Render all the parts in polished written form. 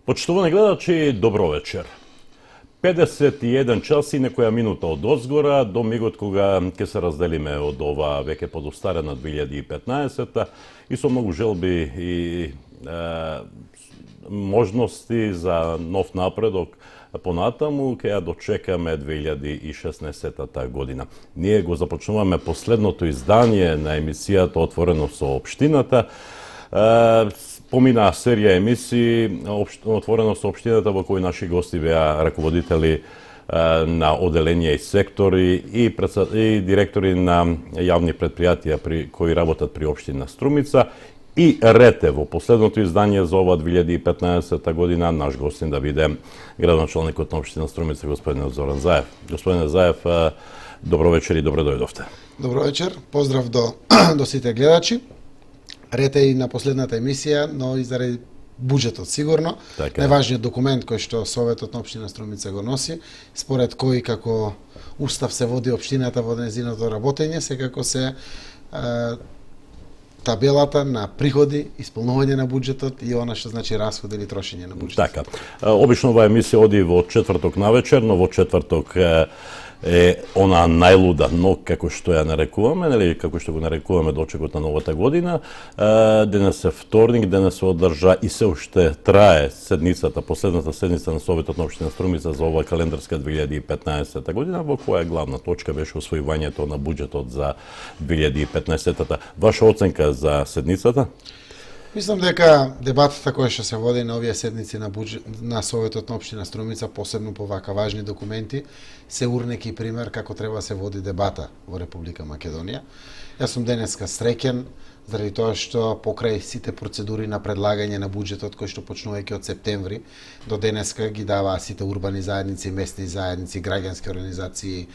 Почитувани гледачи, добро вечер. 51 час и некоја минута од озгора до мигот кога ќе се разделиме од ова веќе подостарена 2015 и со многу желби и можности за нов напредок понатаму ќе ја дочекаме 2016 година. Ние го започнуваме последното издание на емисијата Отворено со општината. Помина серија емисии Отворено со општината во кои наши гости беа раководители на оделенија и сектори и директори на јавни предпријатија кои работат при општина Струмица и рете во последното издание за ова 2015 година наш гостин да биде градоначалникот на општина Струмица господин Зоран Заев. Господине Заев, добро вечер и добро дојдовте. Добро вечер, поздрав до сите гледачи. Рете и на последната емисија, но и заради буџетот сигурно. Така. Најважниот документ кој што Советот на општина Струмица го носи, според кој како устав се води општината во нејзиното работење, секако се табелата на приходи, исполнување на буџетот и она што значи расходи или трошење на буџетот. Така. Обично оваа емисија оди во четврток навечер, но во четврток е она најлуда ног, како што ја нарекуваме, нели, како што го нарекуваме дочекот на новата година. Денес е вторник, денес се одржа и се уште трае седницата, последната седница на Советот на општина Струмица за оваа календарска 2015 година, во која главна точка беше освојувањето на буџетот за 2015-та. Ваша оценка за седницата? Мислам дека дебатата која што се води на овие седници на Советот на општина Струмица, посебно по вака важни документи, се урнеки пример како треба да се води дебата во Република Македонија. Јас сум денеска среќен заради тоа што покрај сите процедури на предлагање на буџетот кој што почнувајќи од септември до денеска ги даваа сите урбани заедници, местни заедници, граѓански организации,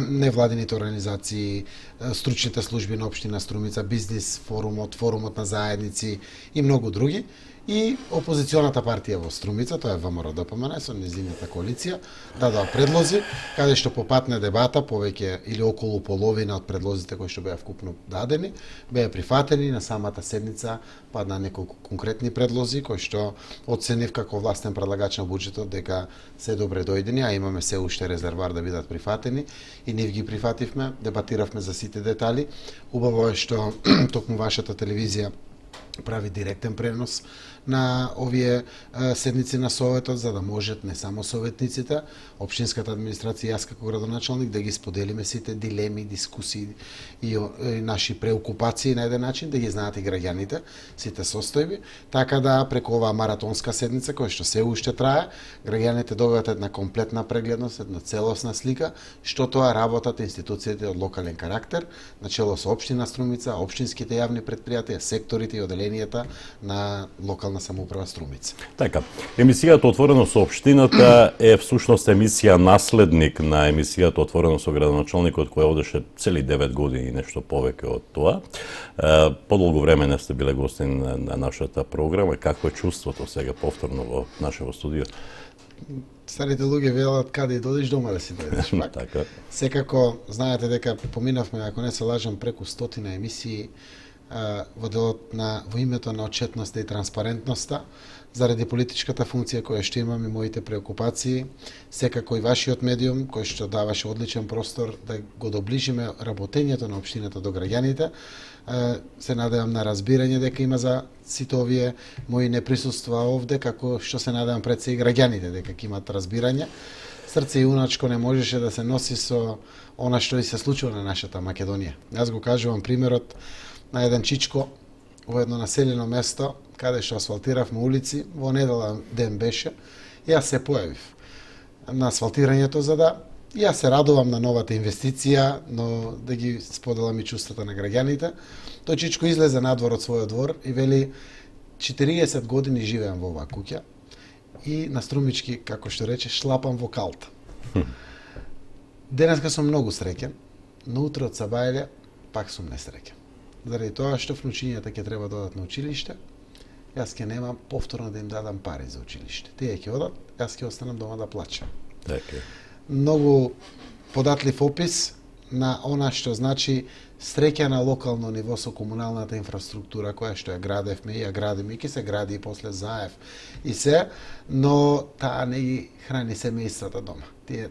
невладините организации, стручните служби на општина Струмица, бизнис форумот, форумот на заедници и многу други. И опозиционата партија во Струмица, тоа е ВМРО-ДПМН со низината коалиција, дадоа предлози, каде што по пат на дебата, повеќе или околу половина од предлозите кои што беа вкупно дадени, беа прифатени. На самата седница падна неколку конкретни предлози кои што оценив како властен предлагач на буџетот дека се добре дојдени, а имаме се уште резервар да бидат прифатени и нив ги прифативме, дебатиравме за сите детали. Убаво е што токму вашата телевизија прави директен пренос на овие седници на Советот, за да можат не само советниците, општинската администрација и јас како градоначалник да ги споделиме сите дилеми, дискусии и наши преокупации на еден начин, да ги знаат и граѓаните, сите состојби, така да преку оваа маратонска седница која што се уште трае, граѓаните добиваат една комплетна прегледност, една целосна слика што тоа работат институциите од локален карактер, начело со општина Струмица, општинските јавни предпријатија, секторите и оделенијата на локална самоуправа Струмица. Така, емисијата Отворено со општината е всушност емисија наследник на емисијата Отворено со градоначалникот која одеше цели 9 години и нешто повеќе од тоа. Подолго време не сте биле гостин на нашата програма. Какво е чувството сега повторно во нашето студио? Старите луѓе велат каде и додиш дома да си дојдеш пак. Така. Секако знаете дека поминавме, ако не се лажам, преку 100 емисии во делот во името на отчетноста и транспарентноста, заради политичката функција која што имам и моите преокупации, секако и вашиот медиум, кој што даваше одличен простор да го доближиме работењето на општината до граѓаните, се надевам на разбирање дека има за сите овие мои неприсуства овде, како што се надевам пред се и граѓаните дека ќе имат разбирање. Срце и уначко не можеше да се носи со она што и се случува на нашата Македонија. Јас го кажувам примерот на еден чичко во едно населено место, каде што асфалтиравме улици, во недела ден беше, јас се појавив на асфалтирањето за да јас се радувам на новата инвестиција, но да ги споделам и чувствата на граѓаните. Тој чичко излезе надвор од својот двор и вели 40 години живеам во оваа куќа и на струмички, како што рече, шлапам во калта. Денеска сум многу среќен, но утре од сабајле пак сум несреќен. Заради тоа што внучињата ќе треба да одат на училиште, јас ќе немам повторно да им дадам пари за училиште. Тие ќе одат, јас ќе останам дома да плачам. Така. Многу податлив опис на она што значи Среќа на локално ниво со комуналната инфраструктура која што ја градевме и ја градиме и ќе се гради и после заев и се, но таа не ги храни семејствата дома.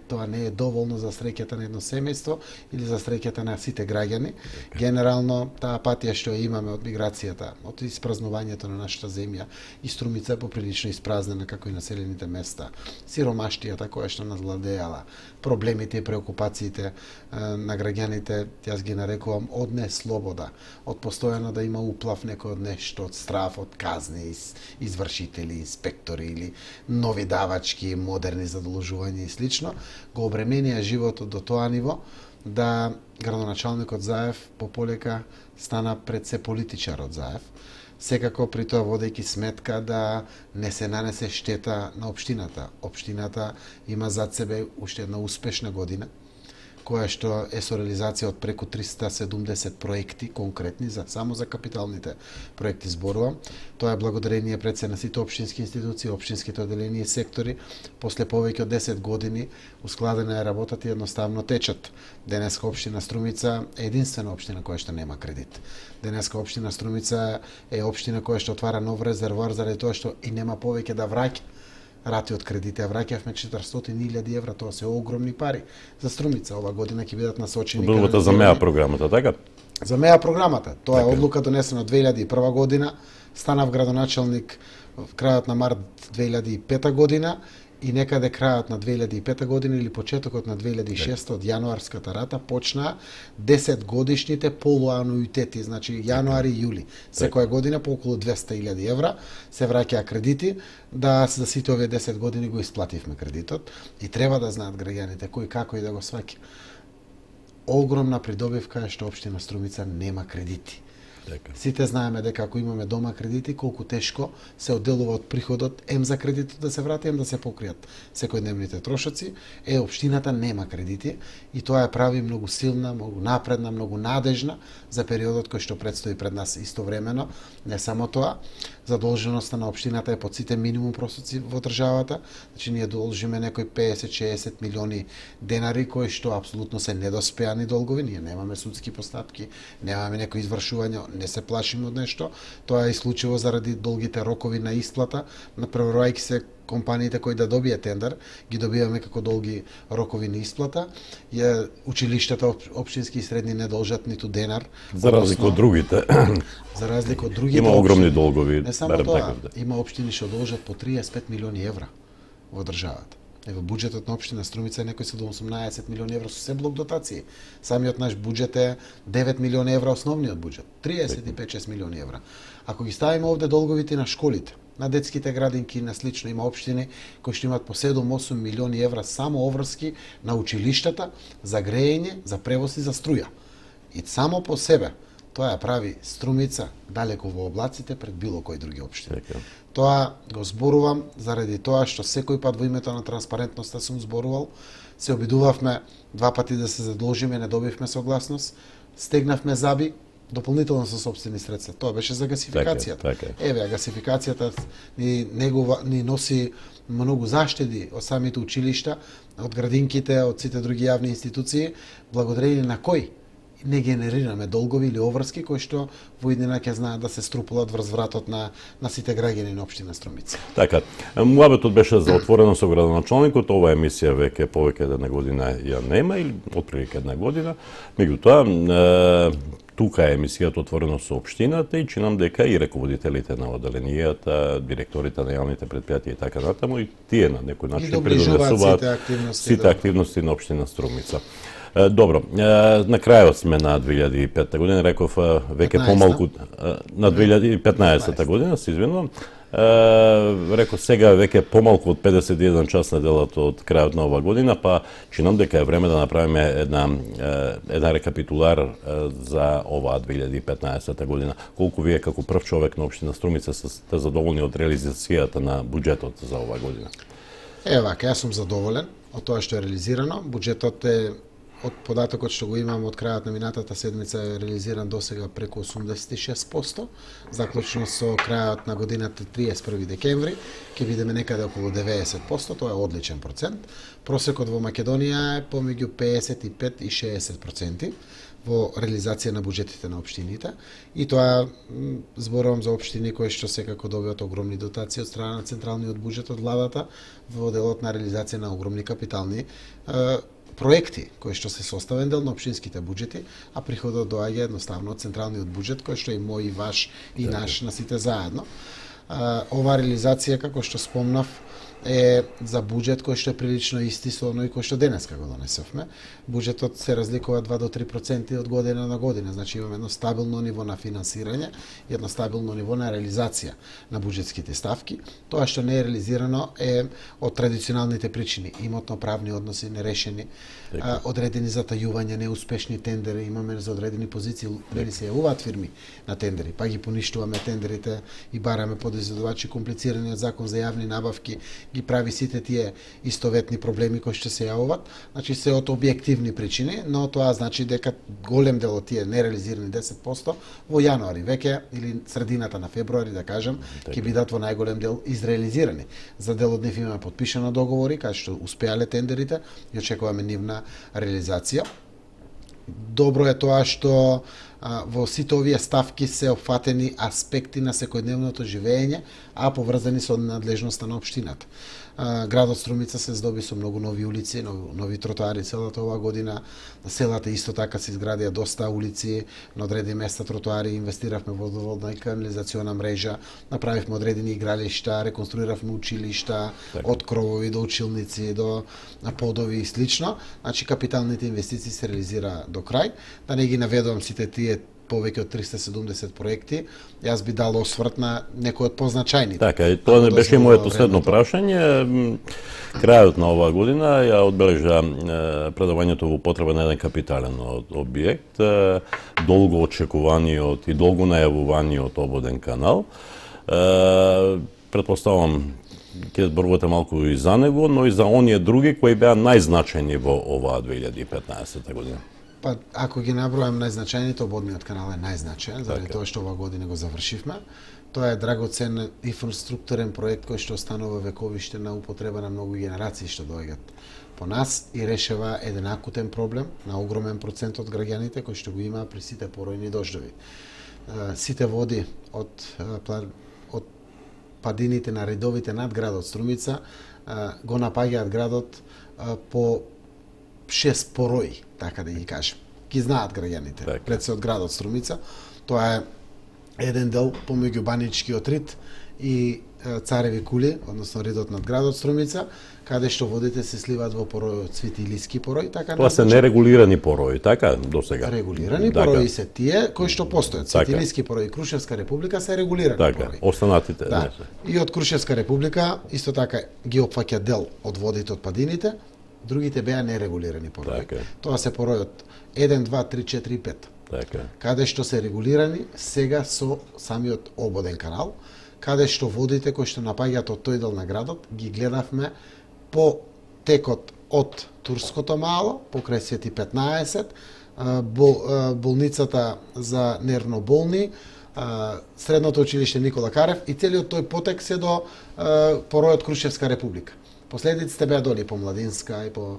Тоа не е доволно за среќата на едно семејство или за среќата на сите граѓани. Генерално, таа патија што ја имаме од миграцијата, од испразнувањето на нашата земја, и Струмица е поприлично испразнена, како и населените места. Сиромаштијата која што нас владеала, проблемите и преокупациите на граѓаните, јас ги нарекувам од неслобода, од постојано да има уплав некој од нешто, од страф, од казни, извршители, инспектори или нови давачки, модерни задолжувања и слично, го обременија животот до тоа ниво да градоначалникот Заев пополека стана пред се политичар од Заев, секако при тоа водејќи сметка да не се нанесе штета на општината. Општината има зад себе уште една успешна година, која што е со реализација од преку 370 проекти конкретни, само за капиталните проекти зборувам. Тоа е благодарение пред се на сите општински институции, општинските одделени и сектори. После повеќе од 10 години ускладена е работата и едноставно течат. Денеска општина Струмица е единствена општина која што нема кредит. Денеска општина Струмица е општина која што отвара нов резервоар заради тоа што и нема повеќе да враќа рати од кредити, а враќавме 400.000 евра, тоа се огромни пари за Струмица. Ова година ќе бидат насочени Билата за меа програмата, така? За меа програмата. Тоа е одлука донесена од 2001 година. Станав градоначалник в крајот на март 2005 година и некаде крајот на 2005 година или почетокот на 2006 од јануарската рата почнаа 10 годишните полуануитети, значи јануари и јули. Секоја година по околу 200.000 евра се враќаа кредити, да за сите овие 10 години го исплативме кредитот и треба да знаат граѓаните кој како и да го сваќа. Огромна придобивка е што општина Струмица нема кредити. Сите знаеме дека ако имаме дома кредити, колку тешко се одделува од приходот, ем за кредитот да се врати, ем да се покријат секојдневните трошоци. Општината нема кредити и тоа ја прави многу силна, многу напредна, многу надежна за периодот кој што предстои пред нас. Истовремено, не само тоа, задолженоста на општината е под сите минимум просоци во државата, значи ние должиме некои 50-60 милиони денари кои што апсолутно се недоспеани долгови, ние немаме судски постапки, немаме некои извршувања, не се плашиме од нешто. Тоа е и случајово заради долгите рокови на исплата, направувајќи се компаниите кои да добие тендер, ги добиваме како долги рокови на исплата. Училиштата општински и средни не должат ниту денар. За разлика од другите. За разлика од другите. Има огромни долгови. Не само тоа, има општини што должат по 35 милиони евра во државата. Ево, буџетот на општина Струмица е некој се до 18 милиони евра со се блок дотации. Самиот наш буџет е 9 милиони евра основниот буџет, 35-6 милиони евра. Ако ги ставиме овде долговите на школите, на детските градинки, на слично, има општини кои што имаат по 7-8 милиони евра само обврски на училиштата за грејење, за превоз и за струја. И само по себе тоа ја прави Струмица далеку во облаците пред било кои други општини. Тоа го зборувам заради тоа што секој пат во името на транспарентноста сум зборувал, се обидувавме 2 пати да се задолжиме, не добивме согласност, стегнавме заби дополнително со сопствени средства. Тоа беше за гасификацијата. Еве, гасификацијата ни носи многу заштеди од самите училишта, од градинките, од сите други јавни институции, благодарение на кои не генерираме долгови или обврски кои што во иднина ќе знаат да се струпулат врз вратот на сите граѓани на општина Струмица. Така, муабетот беше за отворено со градоначалникот, ова емисија веќе повеќе една година ја нема или отприлика една година. Меѓутоа, тука е емисијата отворено со општината и чинам дека и раководителите на одделенијата, директорите на јавните предпријатија и така натаму и тие на некој начин придонесуваат сите активности на општина Струмица. Добро, на крајот сме на 2005 година, реков веќе помалку на 2015 година, се извинувам. Реков сега веќе помалку од 51 час неделата од крајот на ова година, па чинам дека е време да направиме една рекапитулар за оваа 2015 година. Колку вие како прв човек на општина Струмица сте задоволни од реализацијата на буџетот за оваа година? Јас сум задоволен од тоа што е реализирано. Буџетот е од податокот што го имам од крајот на минатата седмица е реализиран досега преку 86%, заклучно со крајот на годината 31 декември, ќе бидеме некаде околу 90%, тоа е одличен процент. Просекот во Македонија е помеѓу 55 и 60%. во реализација на буџетите на општините и тоа зборувам за општини кои што секако добиваат огромни дотации од страна на централниот буџет од владата во делот на реализација на огромни капитални проекти кои што се составен дел на општинските буџети, а приходот доаѓа едноставно од централниот буџет кој што е мој и ваш и наш на сите заедно. Ова реализација, како што спомнав, е за буџет кој што е прилично исти со оној кој што денеска го донесовме. Буџетот се разликува 2 до 3% од година на година, значи имаме едно стабилно ниво на финансирање и едно стабилно ниво на реализација на буџетските ставки. Тоа што не е реализирано е од традиционалните причини, имотно-правни односи нерешени, одредени затајувања, неуспешни тендери, имаме за одредени позиции, дали се јавуваат фирми на тендери, па ги поништуваме тендерите и бараме подизvodувачи. Комплицираниот закон за јавни набавки ги прави сите тие истоветни проблеми кои што се јавуваат, значи се од објективни причини, но тоа значи дека голем дел од тие нереализирани 10% во јануари веќе или средината на февруари, да кажам, ќе бидат во најголем дел изреализирани. За дел од нив имаме подпишано договори кај што успеале тендерите и очекуваме нивна реализација. Добро е тоа што во сите овие ставки се опфатени аспекти на секојдневното живење, а поврзани со надлежноста на општината. Градот Струмица се здоби со многу нови улици, нови тротоари целата оваа година. Селата исто така се изградија доста улици, на одредени места тротоари, инвестиравме во водоводна и канализациона мрежа, направивме одредени игралишта, реконструиравме училишта, од кровови до училници, до подови и слично. Значи капиталните инвестиции се реализира до крај. Да не ги наведувам сите тие повеќе од 370 проекти, јас би дал осврт на некои од позначајните. Така, и тоа не беше моето следно прашање. Крајот на оваа година ја одбележа предавањето во потреба на еден капитален објект, долго очекуваниот и долго најавуваниот ободен канал. Претпоставам ќе зборувате малку и за него, но и за оние други кои беа најзначајни во оваа 2015 година. Па, ако ги набројам најзначајните, ободниот канал е најзначаен, заради тоа што оваа година го завршивме. Тоа е драгоцен инфраструктурен проект кој што останува вековиште на употреба на многу генерации што доаѓаат по нас и решава еден акутен проблем на огромен процент од граѓаните кои што го имаа при сите поројни дождови. Сите води од падините на редовите над градот Струмица го напаѓаат градот по 6 порои, така да ги кажем. Ги знаат граѓаните, пред се од градот Струмица. Тоа е еден дел помеѓу Баничкиот рид и Цареви кули, односно ридот над градот Струмица, каде што водите се сливаат во поројот Цвити Илиски порој, така. Тоа се нерегулирани порои, така до сега. Регулирани порои се тие кои што постојат. Цвити Илиски порој и Крушевска република се регулирани порои. Останатите не се. И од Крушевска република исто така ги опфаќа дел од водите од падините. Другите беа нерегулирани порои. Тоа се поројот 1, 2, 3, 4 и 5. Каде што се регулирани сега со самиот ободен канал, каде што водите кои што напаѓаат од тој дел на градот ги гледавме по текот од Турското мало, покрај Свети 15, болницата за нервно болни, средното училиште Никола Карев и целиот тој потек се до поројот Крушевска република. Последиците беа доли по Младинска и по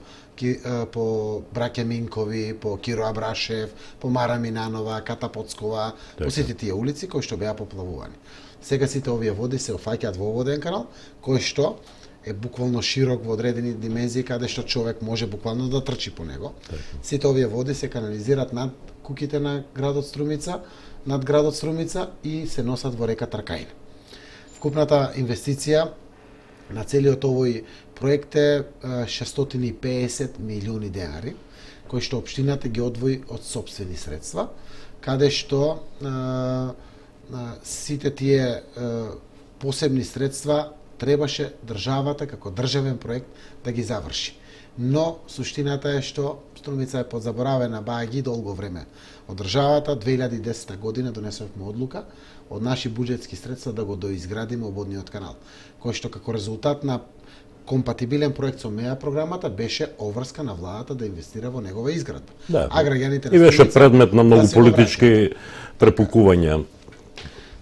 браќа Минкови, по Киро Абрашев, по Мара Минанова, Ката Поцкова, по сите тие улици кои што беа поплавувани. Сега сите овие води се офаќаат во воден канал, кој што е буквално широк во одредени димензии, каде што човек може буквално да трчи по него. Сите овие води се канализираат над куќите на градот Струмица, над градот Струмица и се носат во река Тркајна. Вкупната инвестиција на целиот овој проект е 650 милиони денари, кои што општината ги одвои од сопствени средства, каде што сите тие посебни средства требаше државата како државен проект да ги заврши. Но суштината е што Струмица е подзаборавена бајаги долго време од државата. 2010 година донесовме одлука од наши буџетски средства да го доизградиме ободниот канал, кој што како резултат на компатибилен проект со МЕА програмата беше обврска на владата да инвестира во негова изградба. А граѓаните и беше предмет на многу политички препукувања.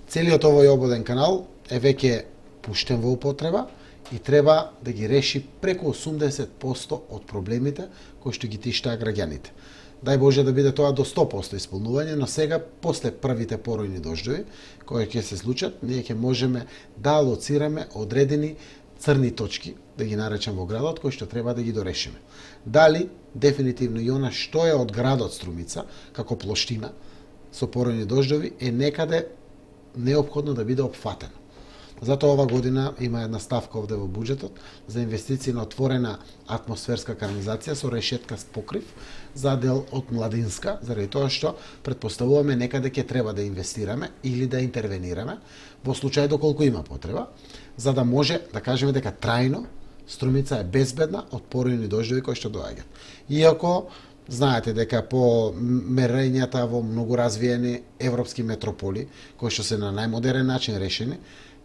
Целиот овој ободен канал е веќе пуштен во употреба и треба да ги реши преку 80% од проблемите кои што ги тиштаа граѓаните. дај Боже да биде тоа до 100% исполнување, но сега, после првите поројни дождови, кои ќе се случат, ние ќе можеме да алоцираме одредени црни точки, да ги наречам во градот, кои што треба да ги дорешиме. Дали, дефинитивно и она што е од градот Струмица, како плоштина, со поројни дождови, е некаде неопходно да биде опфатено. Затоа ова година има една ставка овде во буџетот за инвестиции на отворена атмосферска канализација со решеткаст покрив за дел од Младинска, заради тоа што претпоставуваме некаде ќе треба да инвестираме или да интервенираме во случај доколку има потреба, за да може да кажеме дека трајно Струмица е безбедна од поројни дождови кои што доаѓаат. Иако знаете дека по мерењата во многу развиени европски метрополи, кои што се на најмодерен начин решени,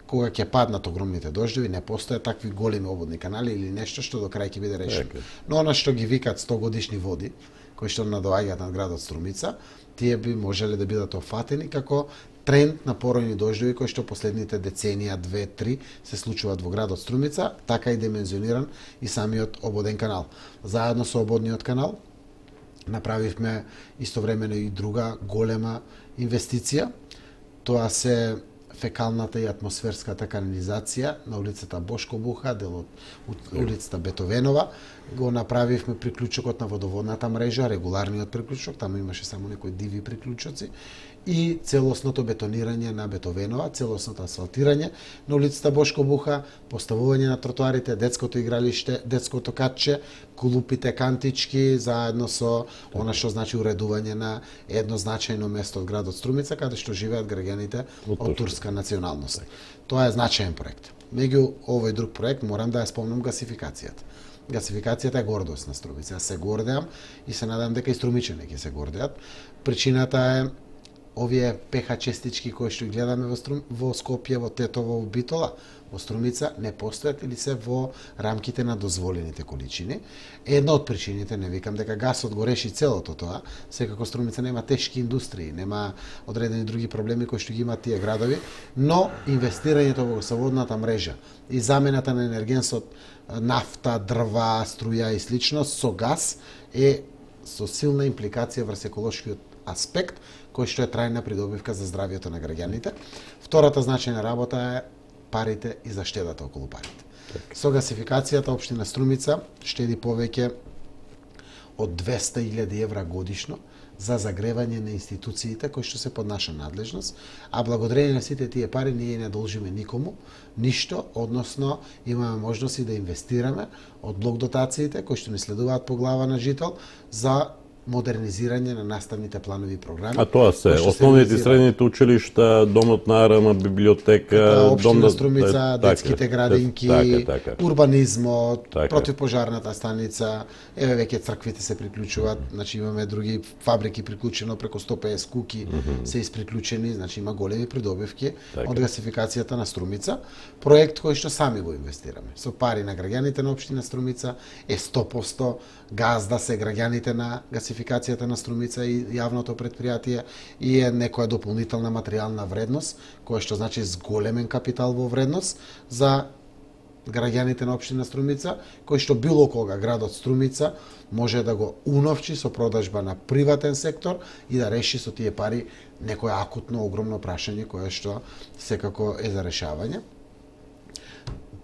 кога ќе паднат огромните дождови, не постојат такви големи ободни канали или нешто што до крај ќе биде решено. Но она што ги викаат 100 годишни води, кои што надоаѓаат над градот Струмица, тие би можеле да бидат офатени како тренд на поројни дождови кои што последните деценија, 2-3 се случуваат во градот Струмица, така и димензиониран и самиот ободен канал. Заедно со ободниот канал направивме истовремено и друга голема инвестиција. Тоа се фекалната и атмосферската канализација на улицата Бошко Буха, дел од улицата Бетовенова. Го направивме приклучокот на водоводната мрежа, регуларниот приклучок, таму имаше само некои диви приклучоци, и целосното бетонирање на Бетовенова, целосното асфалтирање на улицата Бошко Буха, поставување на тротоарите, детското игралиште, детското катче, кулупите кантички, заедно со она што значи уредување на едно значајно место од градот Струмица, каде што живеат граѓаните од турска националност. Тоа е значаен проект. Меѓу овој друг проект морам да ја спомнам гасификацијата. Гасификацијата е гордост на Струмица. Јас се гордеам и се надам дека и струмичани ќе се гордеат. Причината е овие ПХ честички кои што гледаме во Скопје, во Тетово, во Битола, во Струмица не постојат или се во рамките на дозволените количини. Една од причините, не викам дека гасот го реши целото тоа, секако Струмица нема тешки индустрии, нема одредени други проблеми кои што ги имаат тие градови, но инвестирањето во гасоводната мрежа и замената на енергенсот нафта, дрва, струја и слично со газ е со силна импликација врз еколошкиот аспект, кој што е трајна придобивка за здравјето на граѓаните. Втората значајна работа е парите и заштедата околу парите. Со гасификацијата општина Струмица штеди повеќе од 200.000 евра годишно за загревање на институциите кои што се под наша надлежност, а благодарение на сите тие пари ние не должиме никому ништо, односно имаме можности да инвестираме од блок дотациите кои што ни следуваат по глава на жител за модернизирање на наставните планови и програми. А тоа се основните и средните училишта, домот на Арама, библиотека, општина Струмица, детските градинки, урбанизмот, противпожарната станица, еве веќе црквите се приклучуваат, значи имаме други фабрики приклучено, преку 150 куки се исприклучени, значи има големи придобивки од гасификацијата на Струмица. Проект кој што сами го инвестираме. Со пари на граѓаните на општина Струмица е 100% газда се граѓаните на гасификацијата на Струмица и јавното предпријатие и е некоја дополнителна материјална вредност, која што значи зголемен капитал во вредност за граѓаните на општина Струмица, кој што било кога градот Струмица може да го уновчи со продажба на приватен сектор и да реши со тие пари некое акутно огромно прашање кое што секако е за решавање.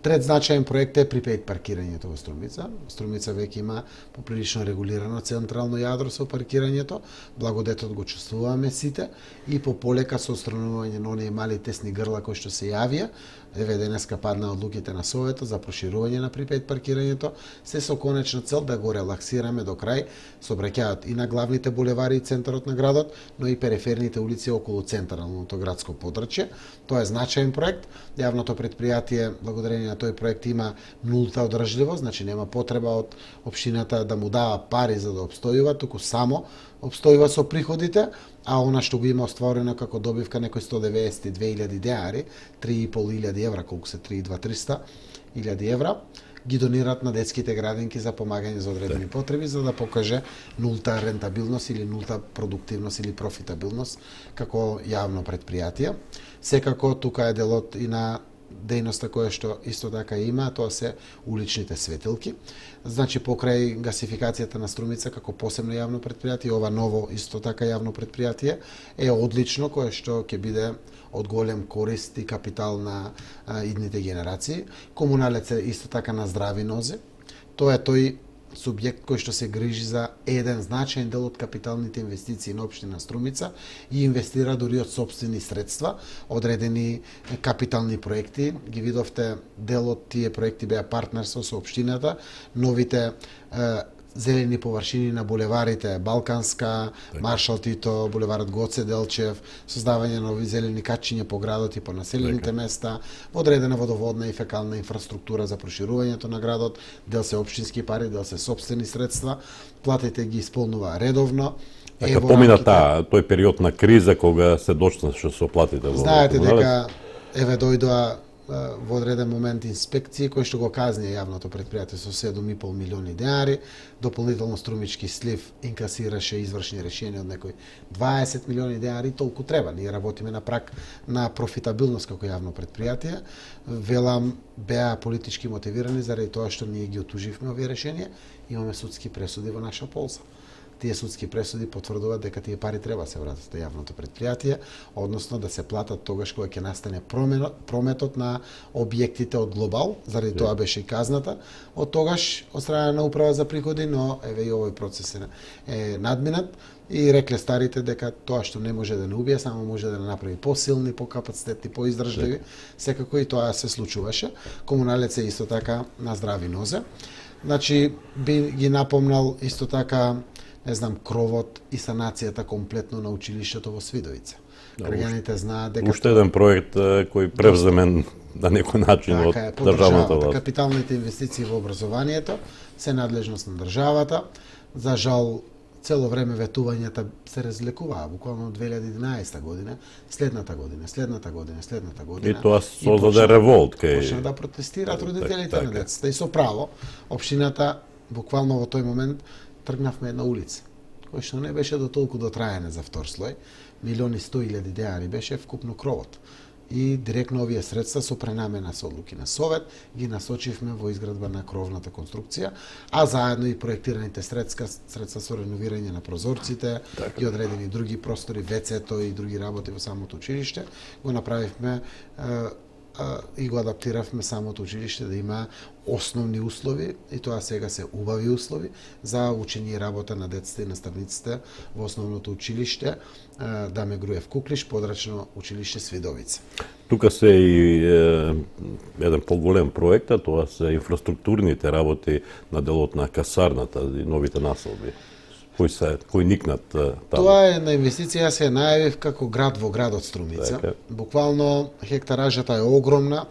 Трет значаен проект е припејд паркирањето во Струмица. Струмица веќе има поприлично регулирано централно јадро со паркирањето, благодетот го чувствуваме сите и по полека со отстранување на оние мали тесни грла кои што се јавија, еве денеска падна одлуките на Советот за проширување на припејд паркирањето, се со конечна цел да го релаксираме до крај сообраќајот и на главните булевари и центарот на градот, но и периферните улици околу централното градско подрачје. Тоа е значаен проект. Јавното предпријатие благодарение на тој проект има нулта одржливост, значи нема потреба од општината да му дава пари за да обстојува, туку само обстојува со приходите, а она што го има остварено како добивка некои 192.000 денари, 3.500 евра, колку се 3.200.000 евра, ги донират на детските градинки за помагање за одредени потреби, за да покаже нулта рентабилност или нулта продуктивност или профитабилност како јавно предпријатие. Секако тука е делот и на дејноста која што исто така има, тоа се уличните светилки. Значи, покрај гасификацијата на Струмица како посебно јавно предпријатие, ова ново исто така јавно предпријатие е одлично, кое што ќе биде од голем корист и капитал на идните генерации. Комуналец е исто така на здрави нозе. Тоа е тој субјект кој што се грижи за еден значаен дел од капиталните инвестиции на општина Струмица и инвестира дури од сопствени средства, одредени капитални проекти. Ги видовте, дел од тие проекти беа партнерство со општината, новите зелени површини на булеварите Балканска, Маршал Тито, булеварот Гоце Делчев, создавање на нови зелени качиња по градот и по населените места, одредена водоводна и фекална инфраструктура за проширувањето на градот, дел се општински пари, дел се сопствени средства, платите ги исполнува редовно. Така помина тој период на криза кога се дочнаше со платите во Знаете дека дојдоа во одреден момент инспекции кои што го казни јавното предпријатие со 7,5 милиони денари, дополнително Струмички слив инкасираше извршни решенија од некои 20 милиони денари, толку треба. Ние работиме на прак на профитабилност како јавно предпријатие. Велам, беа политички мотивирани заради тоа што ние ги отуживме овие решенија, имаме судски пресуди во наша полза. Тие судски пресуди потврдуваат дека тие пари треба да се вратат на јавното предпријатие, односно да се платат тогаш кога ќе настане прометот на објектите од Глобал, заради тоа беше и казната од тогаш од страна на управа за приходи, но еве и овој процес е надминат и рекле старите дека тоа што не може да не убие, само може да не направи посилни, покапацитетни, поиздржливи. Секако и тоа се случуваше. Комуналец е исто така на здрави нозе. Значи би ги напомнал исто така, не знам, кровот и санацијата комплетно на училиштето во Свидовица. Граѓаните знаат дека уште еден проект кој превземен на некој начин од државната власт. Капиталните инвестиции во образованието се надлежност на државата. За жал, цело време ветувањата се разлекуваа, буквално од 2011 година, следната година. И тоа создаде револт кај почна да протестираат родителите на децата и со право. Општината буквално во тој момент тргнавме една улица, која што не беше до толку до трајане за втор слој, 1.100.000 денари беше вкупно кровот. И директно овие средства со пренамена со одлуки на Совет ги насочивме во изградба на кровната конструкција, а заедно и проектираните средства со реновирање на прозорците и одредени други простори, вецето и други работи во самото училиште, го направивме и го адаптиравме самото училиште да има основни услови, и тоа сега се убави услови за учење и работа на децата и наставниците во основното училиште Даме Груев Куклиш, подрачно училиште Свидовица. Тука се и еден поголем проект, тоа се инфраструктурните работи на делот на касарната и новите населби. Кои никнат таму? Тоа е на инвестиција, јас ја најавив како град во градот Струмица. Буквално хектаражата е огромна.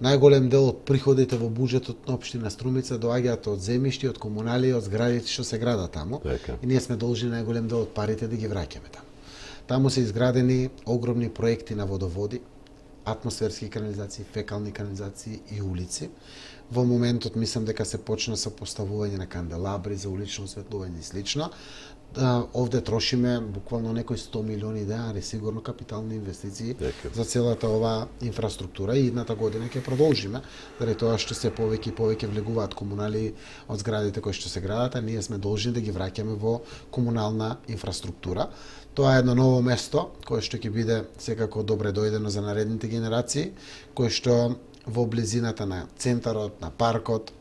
Најголем дел од приходите во буџетот на општина Струмица доаѓаат од земјишти, од комунали, од зградите што се градат таму. И ние сме должни најголем дел од парите да ги враќаме таму. Таму се изградени огромни проекти на водоводи, атмосферски канализации, фекални канализации и улици. Во моментот мислам дека се почна со поставување на канделабри за улично осветлување и слично. Овде трошиме буквално некои 100 милиони денари, сигурно капитални инвестиции за целата ова инфраструктура, и идната година ќе продолжиме, заради тоа што се повеќе и повеќе влегуваат комунали од зградите кои што се градат, а ние сме должни да ги враќаме во комунална инфраструктура. Тоа е едно ново место кое што ќе биде секако добре дојдено за наредните генерации, кое што во близината на центарот, на паркот,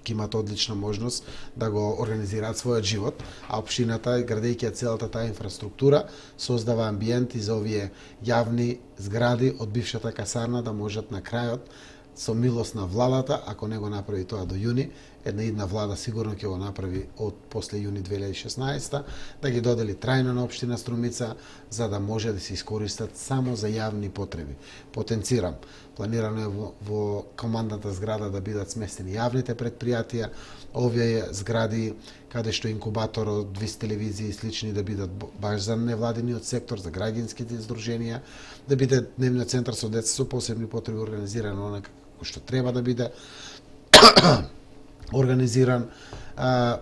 ќе имат одлична можност да го организираат својот живот, а општината, градејќи целата таа инфраструктура, создава амбиенти за овие јавни згради од бившата касарна да можат на крајот, со милост на владата, ако не го направи тоа до јуни, една идна влада сигурно ќе го направи од после јуни 2016, да ги додели трајно на општина Струмица, за да може да се искористат само за јавни потреби. Потенцирам, планирано е во командната зграда да бидат сместени јавните предпријатија, овие згради каде што инкубатор од ВИС телевизии и слични да бидат баш за невладиниот сектор, за граѓанските здруженија, да биде дневниот центар со деца со посебни потреби организиран онака како што треба да биде организиран,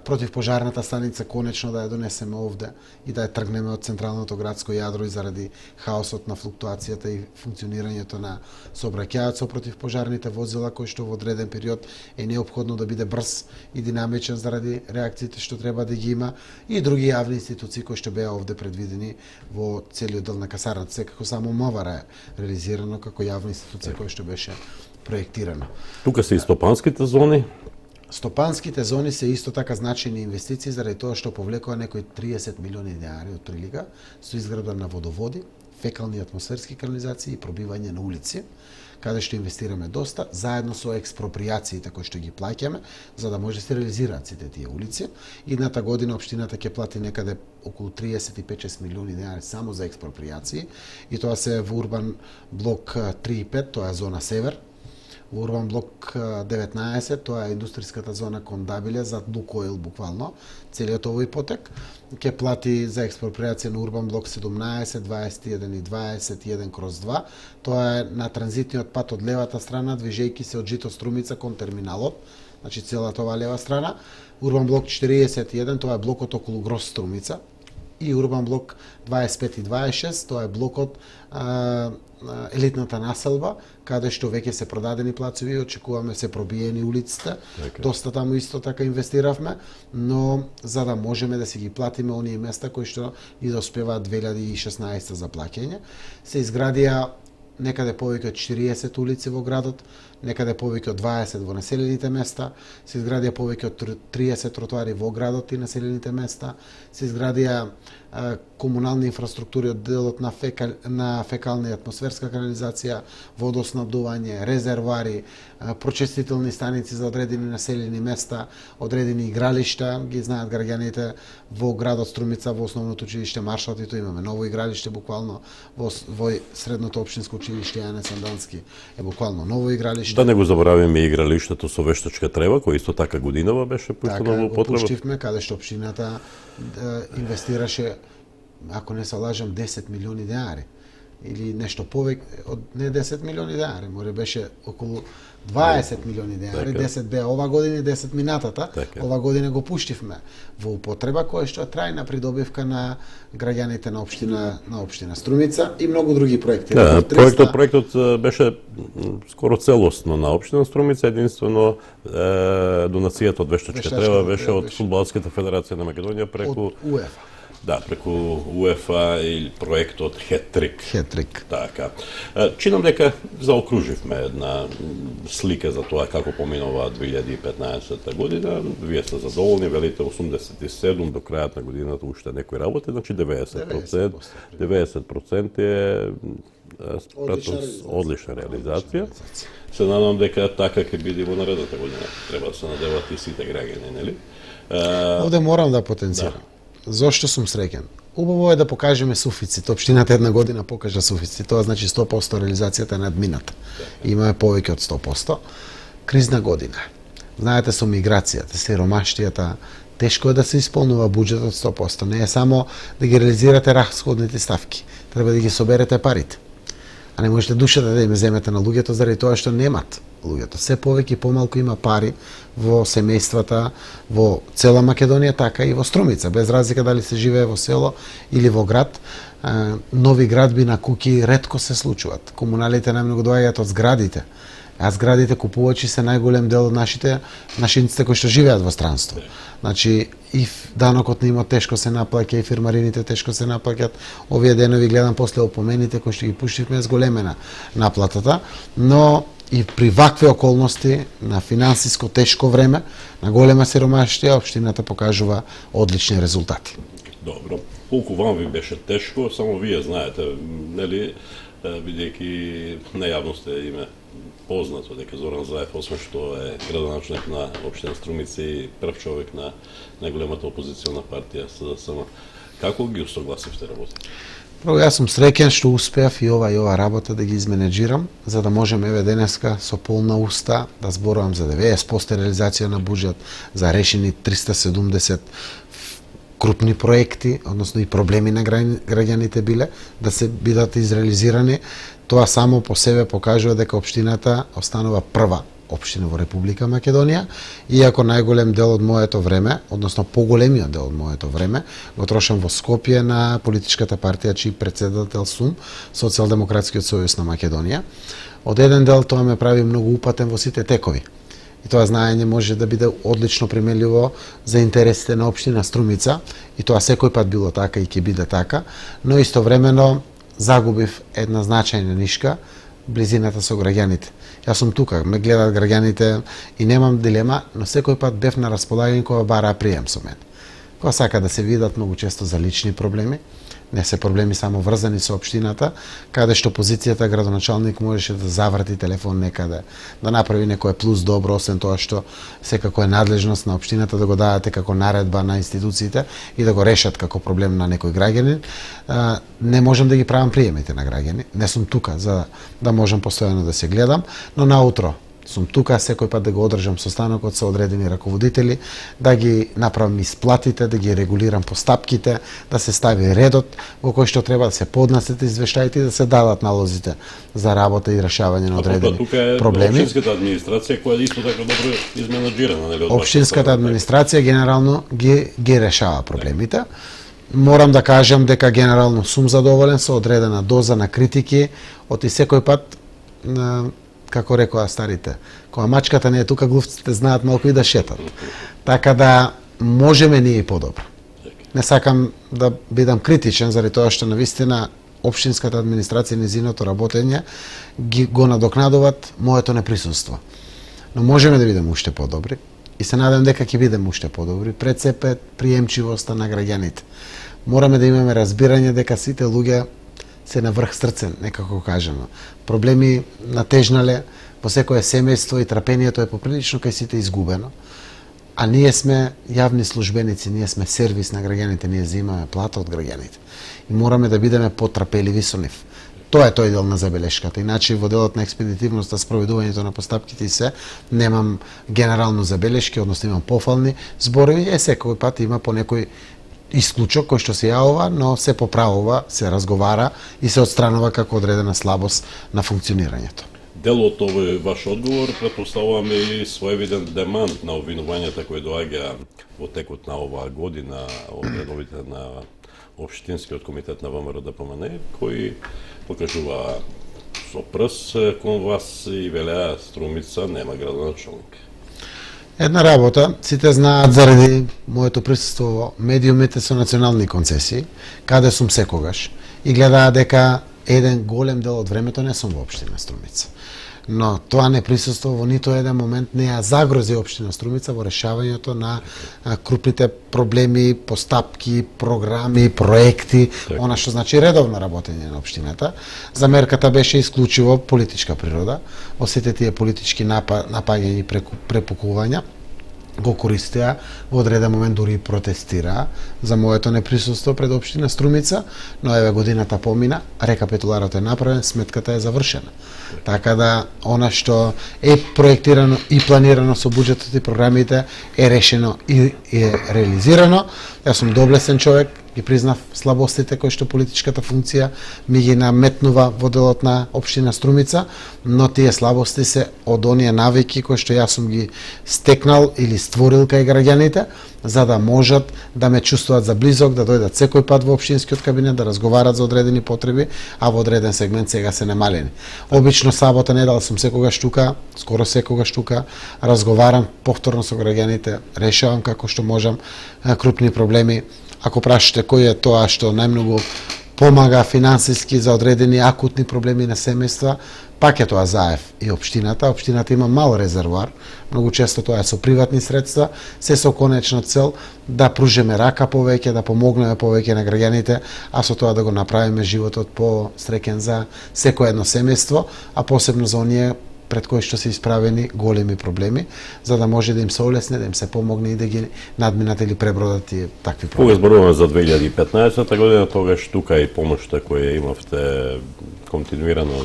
противпожарната станица конечно да ја донесеме овде и да ја тргнеме од централното градско јадро и заради хаосот на флуктуацијата и функционирањето на сообраќајот со противпожарните возила, кој што во одреден период е неопходно да биде брз и динамичен заради реакциите што треба да ги има, и други јавни институции кои што беа овде предвидени во целиот дел на касарната. Секако само МВР е реализирано како јавна институција која што беше проектирано. Тука се и стопанските зони. Стопанските зони се исто така значајни инвестиции заради тоа што повлекува некои 30 милиони денари од прилика со изграда на водоводи, фекални атмосферски канализации и пробивање на улици, каде што инвестираме доста, заедно со експроприациите кои што ги плаќаме, за да може да се реализираат сите тие улици. Идната година општината ќе плати некаде околу 35-6 милиони денари само за експроприации, и тоа се во урбан блок 3 и 5, тоа е зона Север. Во урбан блок 19, тоа е индустриската зона Кондабиле, за Лукойл буквално, целиот овој потек. Ќе плати за експроприација на урбан блок 17, 21 и 21/2. Тоа е на транзитниот пат од левата страна, движејќи се од Жито Струмица кон терминалот, значи целата оваа лева страна. Урбан блок 41, тоа е блокот околу Гроз Струмица. И урбан блок 25 и 26, тоа е блокот елитната населба, каде што веќе се продадени плацови и очекуваме се пробиени улиците. Доста таму исто така инвестиравме, но за да можеме да си ги платиме оние места кои што ни доспеваат 2016 за плаќање, се изградија некаде повеќе од 40 улици во градот, некаде повеќе од 20 во населените места, се изградија повеќе од 30 тротоари во градот и населените места, се изградија комунални инфраструктури од делот на фекална и атмосферска канализација, водоснабдување, резервоари, прочистителни станици за одредени населени места, одредени игралишта, ги знаат граѓаните во градот Струмица, во основното училиште Маршалтито имаме ново игралиште буквално, во средното општинско училиште Јане Сандански е буквално ново игралиште. Да не го заборавиме игралиштето со вештачка трева, кој исто така годинава беше пуштено во употреба. Така, го пуштивме, каде што општината инвестираше, ако не се лажам, 10 милиони денари. Или нешто повеќе, не 10 милиони денари, море беше околу 20 милиони денари, 10 беа ова година и 10 минатата. Ова година го пуштивме во употреба, која што е трајна придобивка на граѓаните на општина Струмица и многу други проекти. Да, проектот беше скоро целосно на општина Струмица, единствено донацијата од вештачка трева беше од Фудбалската федерација на Македонија преку УЕФА. Да, преку УЕФА и проектот Хетрик. Така. Чинам дека заокруживме една слика за тоа како поминува 2015 година. Вие сте задоволни, велите 87 до крајот на годината уште некои работи, значи 90%. 90% е одлична реализација. Се надам дека така ќе биде во наредната година. Треба да се надеват и сите граѓани, нели? Овде морам да потенцирам. Зошто сум среќен? Убаво е да покажеме суфицит. Општината една година покажа суфицит. Тоа значи 100% реализацијата е надмината. Имаме повеќе од 100%. Кризна година. Знаете, со миграцијата, сиромаштијата, тешко е да се исполнува буџетот 100%. Не е само да ги реализирате расходните ставки. Треба да ги соберете парите. А не можете душата да им земете на луѓето заради тоа што немат луѓето. Се повеќе и помалку има пари во семејствата во цела Македонија, така и во Струмица, без разлика дали се живее во село или во град. Нови градби на куќи ретко се случуваат. Комуналите најмногу доаѓаат од зградите. А зградите купувачи се најголем дел од нашинците кои што живеат во странство. Значи, и данокот на имот тешко се наплаќа, и фирмарините тешко се наплаќат. Овие денови гледам после опомените кои што ги пуштивме зголемена наплатата, но и при вакви околности на финансиско тешко време, на голема сиромаштија, општината покажува одлични резултати. Добро. Колку вам ви беше тешко, само вие знаете, нели, бидејќи на јавност име познато дека Зоран Заев, освен што е градоначелник на општина Струмица и прв човек на најголемата опозициона партија СДСМ, како ги усогласивте работите? Прво, јас сум среќен што успеав и ова работа да ги изменеджирам, за да можем еве денеска со полна уста да зборувам за 90% реализација на буџет, за решени 370 крупни проекти, односно и проблеми на граѓаните биле, да се бидат изреализирани. Тоа само по себе покажува дека општината останува прва општини во Република Македонија, иако најголем дел од моето време, односно поголемиот дел од моето време, го трошам во Скопје на политичката партија чиј председател сум, Социјалдемократскиот сојуз на Македонија. Од еден дел тоа ме прави многу упатен во сите текови. И тоа знаење може да биде одлично применливо за интересите на општина Струмица, и тоа секој пат било така и ќе биде така, но истовремено загубив една значајна нишка, близината со граѓаните. Јас сум тука, ме гледат граѓаните и немам дилема, но секој пат бев на располагање кога бараа прием со мене. Кога сака да се видат многу често за лични проблеми, не се проблеми само врзани со општината, каде што позицијата градоначалник можеше да заврти телефон некаде, да направи некое плюс добро, освен тоа што секако е надлежност на општината да го дадете како наредба на институциите и да го решат како проблем на некој граѓанин. Не можам да ги правам приемите на граѓани, не сум тука за да можам постојано да се гледам, но наутро сум тука секој пат да го одржам состанокот со одредени раководители, да ги направам исплатите, да ги регулирам постапките, да се стави редот во кој што треба да се поднесат извештаите и да се дадат налозите за работа и решавање на одредени проблеми. Општинската администрација која исто така добро изменаџирана, нели? Општинската администрација генерално ги решава проблемите. Морам да кажам дека генерално сум задоволен со одредена доза на критики, од и секој пат како рекоа старите, кога мачката не е тука, глувците знаат малку и да шетат. Така да можеме ние и подобро. Не сакам да бидам критичен заради тоа што навистина општинската администрација и незиното работење го надокнадуваат моето неприсуство. Но можеме да бидеме уште подобри и се надевам дека ќе бидеме уште подобри. Пред се приемчивоста на граѓаните. Мораме да имаме разбирање дека сите луѓе се на врх срцен, некако кажано. Проблеми натежнале во секое семејство и трпението е поприлично кај сите изгубено. А ние сме јавни службеници, ние сме сервис на граѓаните, ние земаме плата од граѓаните. И мораме да бидеме потрпеливи со нив. Тоа е тој дел на забелешката. Иначе во делот на експедитивноста, спроведувањето на постапките и се, немам генерално забелешки, односно имам пофални зборови, секој пат има по некој исклучок кој што се јавува, но се поправува, се разговара и се отстранува како одредена слабост на функционирањето. Дел од овој ваш одговор претпоставуваме и своевиден демант на обвинувањата кои доаѓа во текот на оваа година од редовите на Општинскиот комитет на ВМРО ДПМН, кои покажува со прс кон вас и велеа Струмица нема градоначалник. Една работа, сите знаат заради моето присуство во медиумите со национални концесии, каде сум секогаш, и гледаа дека еден голем дел од времето не сум во општина Струмица. Но тоа не присуство во нито еден момент не ја загрози општина Струмица во решавањето на крупните проблеми, постапки, програми, проекти, она што значи редовно работење на општината. Замерката беше исклучиво политичка природа, во сите тие политички напаѓања и препукувања го користеа, во одреден момент дури и протестираа за моето неприсуство пред општина Струмица, но еве годината помина, рекапитуларот е направен, сметката е завршена. Така да она што е проектирано и планирано со буџетот и програмите е решено и е реализирано. Јас сум доблесен човек, ги признав слабостите кои што политичката функција ми ги наметнува во делот на општина Струмица, но тие слабости се од оние навики кои што јас сум ги стекнал или створил кај граѓаните, за да можат да ме чувствуваат за близок, да дојдат секој пат во општинскиот кабинет, да разговарат за одредени потреби, а во одреден сегмент сега се намалени. Обично сабота, недела сум секогаш тука, скоро секогаш тука, разговарам повторно со граѓаните, решавам како што можам крупни проблеми. Ако прашате кој е тоа што најмногу помага финансиски за одредени акутни проблеми на семејства, пак е тоа ЗАЕФ и општината. Општината има мал резервоар, многу често тоа е со приватни средства, се со конечна цел да пружиме рака повеќе, да помогнеме повеќе на граѓаните, а со тоа да го направиме животот посреќен за секое едно семејство, а посебно за оние пред кои што се исправени големи проблеми, за да може да им се олесне, да им се помогне и да ги надминат или пребродат тие такви проблеми. Кога зборуваме за 2015 година, тогаш тука и помошта која имавте континуирано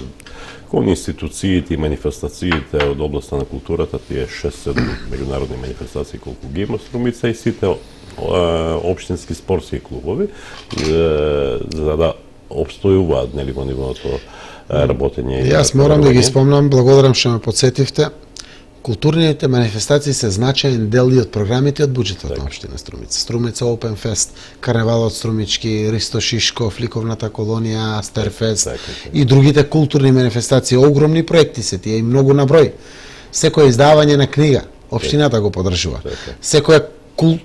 кон институциите и манифестациите од областа на културата, тие 6-7 меѓународни манифестации колку ги има Струмица и сите општински спортски клубови, за да обстојуваат нели во нивото работење. Јас морам да ги спомнам, благодарам што ме подсетивте. Културните манифестации се значаен дел и од програмите од буџетот на општина Струмица. Струмица Open Fest, Карневалот Струмички, Ристо Шишков, Ликовната колонија, Стерфест и другите културни манифестации, огромни проекти се тие и многу на број. Секој издавање на книга, општината го подржува. Секоја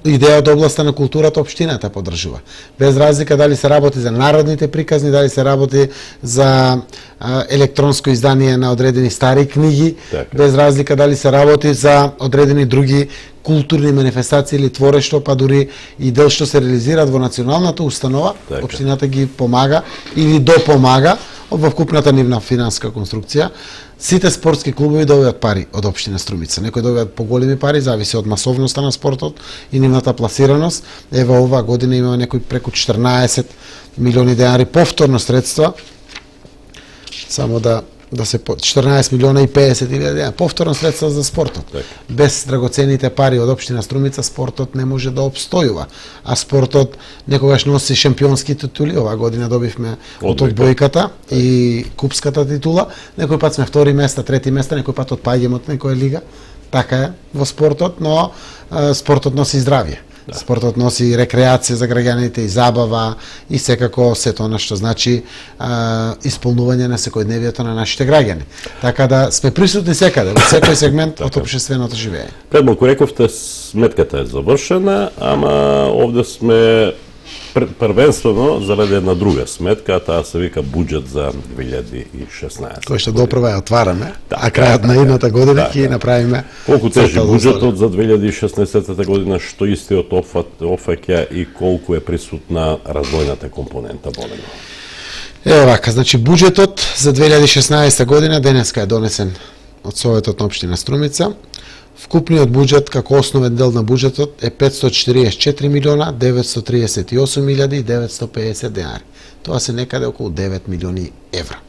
идеја од областа на културата општината подржува. Без разлика дали се работи за народните приказни, дали се работи за електронско издание на одредени стари книги, без разлика дали се работи за одредени други културни манифестации или творештво, па дури и дел што се реализираат во националната установа, општината ги помага или допомага во вкупната нивна финанска конструкција. Сите спортски клубови добиваат пари од општина Струмица. Некои добиваат поголеми пари, зависи од масовноста на спортот и нивната пласираност. Ева оваа година има некои преку 14 милиони денари повторно средства. Само да се 14 милиона и 50 илјади денари повторно средства за спортот. Без драгоцените пари од општина Струмица спортот не може да опстојува. А спортот некогаш носи шампионски титули. Оваа година добивме од одбојката и купската титула. Некој пат сме втори места, трети места, некој пат отпаѓаме од некоја лига. Така е во спортот, но спортот носи здравје. Спортот носи рекреација за граѓаните и забава и секако сето она што значи исполнување на секојдневието на нашите граѓани. Така да сме присутни секаде, во секој сегмент од општественото живење. Пред малку рековте сметката е завршена, ама овде сме првенствено заради една друга сметка, таа се вика буџет за 2016. Кој што допрва ја отвараме, а крајот на едната година ќе направиме. Колку тежи буџетот за 2016 година, што истиот офаќа и колку е присутна развојната компонента во него? Ево вака, значи буџетот за 2016 година денеска е донесен од Советот на општина Струмица. Вкупниот буџет како основен дел на буџетот е 544 милиона 938 илјади и 950 денари. Тоа се некаде околу 9 милиони евра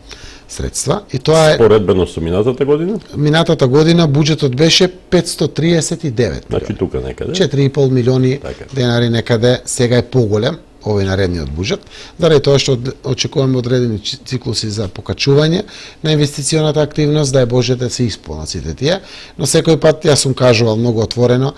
средства и тоа е споредбено со минатата година? Минатата година буџетот беше 539. Значи тука некаде 4,5 милиони денари некаде, сега е поголем овој наредниот буџет, заради тоа што очекуваме одредени циклуси за покачување на инвестиционата активност, да е Боже да се исполнат сите тие, но секој пат јас сум кажувал многу отворено,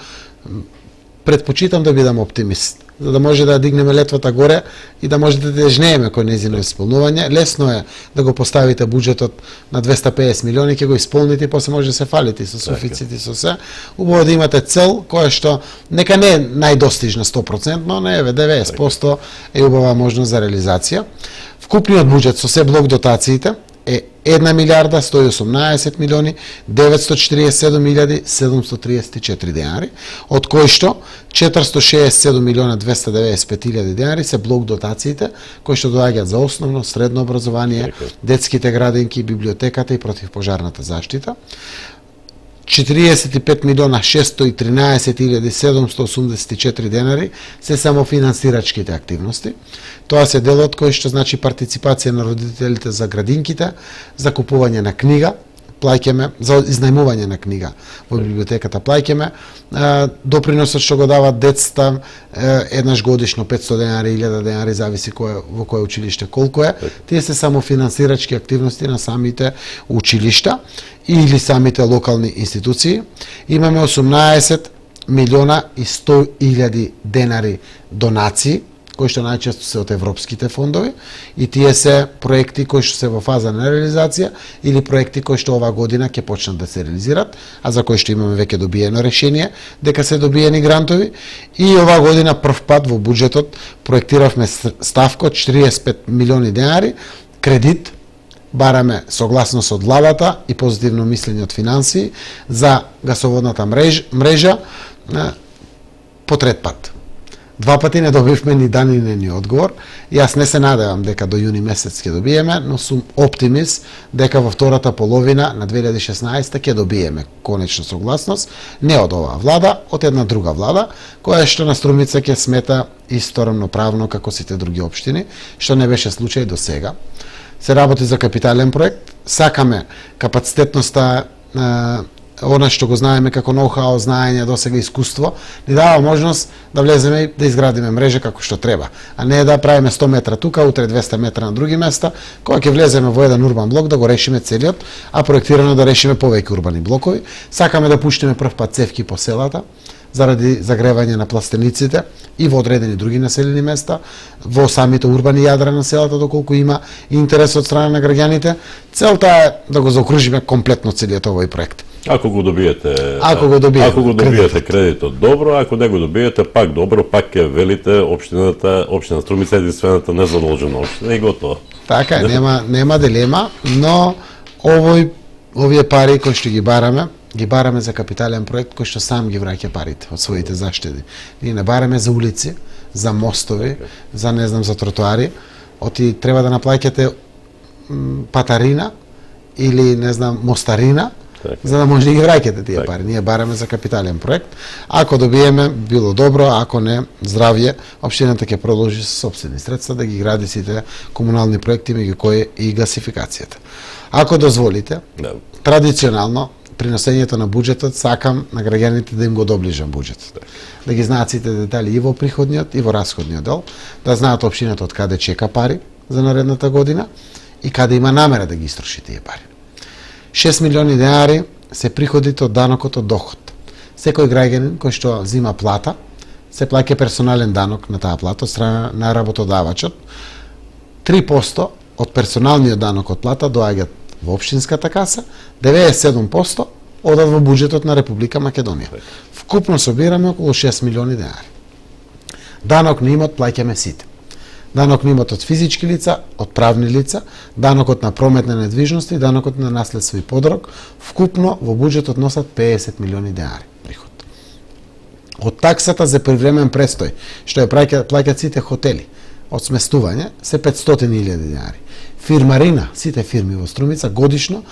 предпочитам да бидам оптимист, за да може да дигнеме летвата горе и да можете да жнееме кој нејзино исполнување. Лесно е да го поставите буџетот на 250 милиони, ќе го исполните и после може да се фалите со суфицит и со се. Убаво да имате цел која што нека не е најдостижна 100%, но не еве 90% е убава можност за реализација. Вкупниот буџет со се блок дотациите е 1 милиарда 118 милиони 947 илјади 734 денари, од кои што 467 милиона 295 илјади денари се блок дотациите кои што доаѓаат за основно, средно образование, детските градинки, библиотеката и противпожарната заштита. 45 милиона 613 илјади 784 денари се самофинансирачките активности. Тоа се делот кој што значи партиципација на родителите за градинките, за купување на книга, плаќаме за изнајмување на книга во библиотеката, плаќаме доприносот што го дават децата еднаш годишно 500 денари, 1000 денари, зависи во кое училиште колку е. Тие се самофинансирачки активности на самите училишта или самите локални институции. Имаме 18 милиона и 100 илјади денари донации, кои што најчесто се од европските фондови, и тие се проекти кои што се во фаза на реализација или проекти кои што оваа година ќе почнат да се реализираат, а за кои што имаме веќе добиено решение дека се добиени грантови. И оваа година прв пат во буџетот проектиравме ставка од 45 милиони денари кредит, бараме согласност од владата и позитивно мислење од финансии за гасоводната мрежа по трет пат. Два пати не добивме ни данинен ни одговор. Јас не се надевам дека до јуни месец ќе добиеме, но сум оптимист дека во втората половина на 2016 ќе добиеме конечно согласност, не од оваа влада, од една друга влада, која што на Струмица ќе смета исто рамноправно како сите други општини, што не беше случај до сега. Се работи за капитален проект, сакаме капацитетноста она што го знаеме како ноу-хау, знаење, досега искуство, ни дава можност да влеземе и да изградиме мрежа како што треба, а не да правиме 100 метра тука, утре 200 метра на други места, кога ќе влеземе во еден урбан блок да го решиме целиот, а проектирано да решиме повеќе урбани блокови. Сакаме да пуштиме прв пат цевки по селата, заради загревање на пластениците и во одредени други населени места, во самите урбани јадра на селата, доколку има интерес од страна на граѓаните. Целта е да го заокружиме комплетно целиот овој проект. Ако го добиете, Ако го добиете кредитот, добро, ако не го добиете, пак добро, пак ќе велите општина Струмица е единствената незадолжена општина и готово. Така е, нема дилема, но овие пари кои што ги бараме за капитален проект кој што сам ги враќа парите од своите заштеди. Ние не бараме за улици, за мостови, за тротоари, треба да наплаќате патарина или мостарина, за да може да ги враќате тие пари. Ние бараме за капитален проект. Ако добиеме, било добро, ако не, здравје, општината ќе продолжи со сопствени средства да ги гради сите комунални проекти, меѓу кои и гасификацијата. Ако дозволите, традиционално приносењето на буџетот сакам на граѓаните да им го доближам буџетот. Да ги знаат сите детали и во приходниот и во расходниот дел, да знаат општината од каде чека пари за наредната година и каде има намера да ги истроши тие пари. 6 милиони денари се приходите од данокот од доход. Секој граѓанин кој што зима плата, се плаќа персонален данок на таа плата од страна на работодавачот. 3% од персоналниот данок од плата доаѓаат во општинската каса, 97% одат во буџетот на Република Македонија. Вкупно собираме околу 6 милиони денари. Данок на имот плаќаме сите. Данок на имот од физички лица, од правни лица, данокот на прометна недвижности, данокот на наследство и подрок, вкупно во буџетот носат 50 милиони денари приход. Од таксата за привремен престој, што ја плаќаат сите хотели, од сместување, се 500.000 денари. Фирмарина, сите фирми во Струмица годишно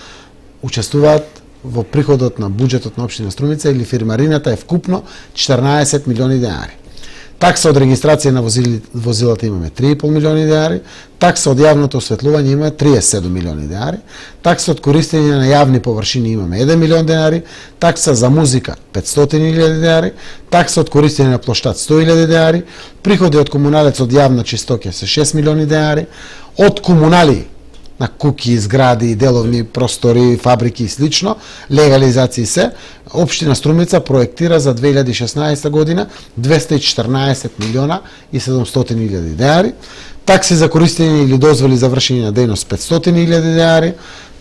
учествуваат во приходот на буџетот на општина Струмица или фирмарината е вкупно 14 милиони денари. Такса од регистрација на возилата имаме 3,5 милиони денари, такса од јавното осветлување имаме 37 милиони денари, такса од користење на јавни површини имаме 1 милион денари, такса за музика 500.000 денари, такса од користење на плоштад 100.000 денари, приходи од комуналец од јавна чистоќа се 6 милиони денари, од комунали на куки, згради, деловни простори, фабрики и слично, легализации се, општина Струмица проектира за 2016 година 214 милиона и 700.000 денари, такси за користење или дозволи за вршење на дејност 500.000 денари,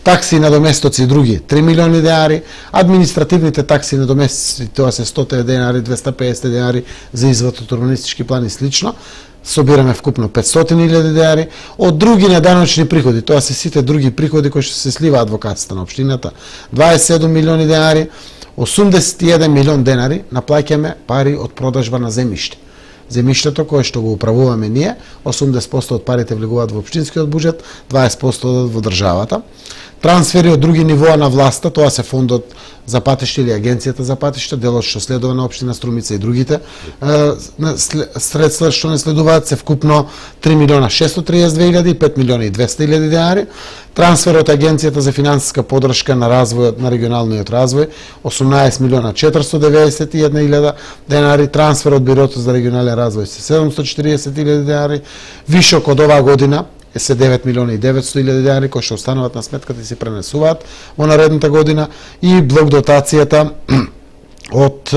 такси на доместоци и други 3 милиони денари, административните такси на доместоци тоа се 100 денари, 250 денари за извод од урбанистички план и слично, собираме вкупно 500.000 денари, од други неданочни приходи, тоа се сите други приходи кои што се сливаат во касата на општината, 27 милиони денари, 81 милион денари наплаќаме пари од продажба на земјиште. Земјиштето кое што го управуваме ние, 80% од парите влегуваат во општинскиот буџет, 20% одат во државата. Трансфери од други нивоа на власта, тоа се фондот за патишта или агенцијата за патишта, делот што следува на општина Струмица и другите средства што не следуваат се вкупно 3 милиона 632.000 и 5 милиона и 200.000 денари. Трансфер од агенцијата за финансиска подршка на развојот на регионалниот развој 18 милиона 491.000 денари, трансфер од бирото за регионален развој се 740.000 денари, вишок од оваа година се 9 милиона и 900.000 денари кои што остануваат на сметката и се пренесуваат во наредната година и блок дотацијата од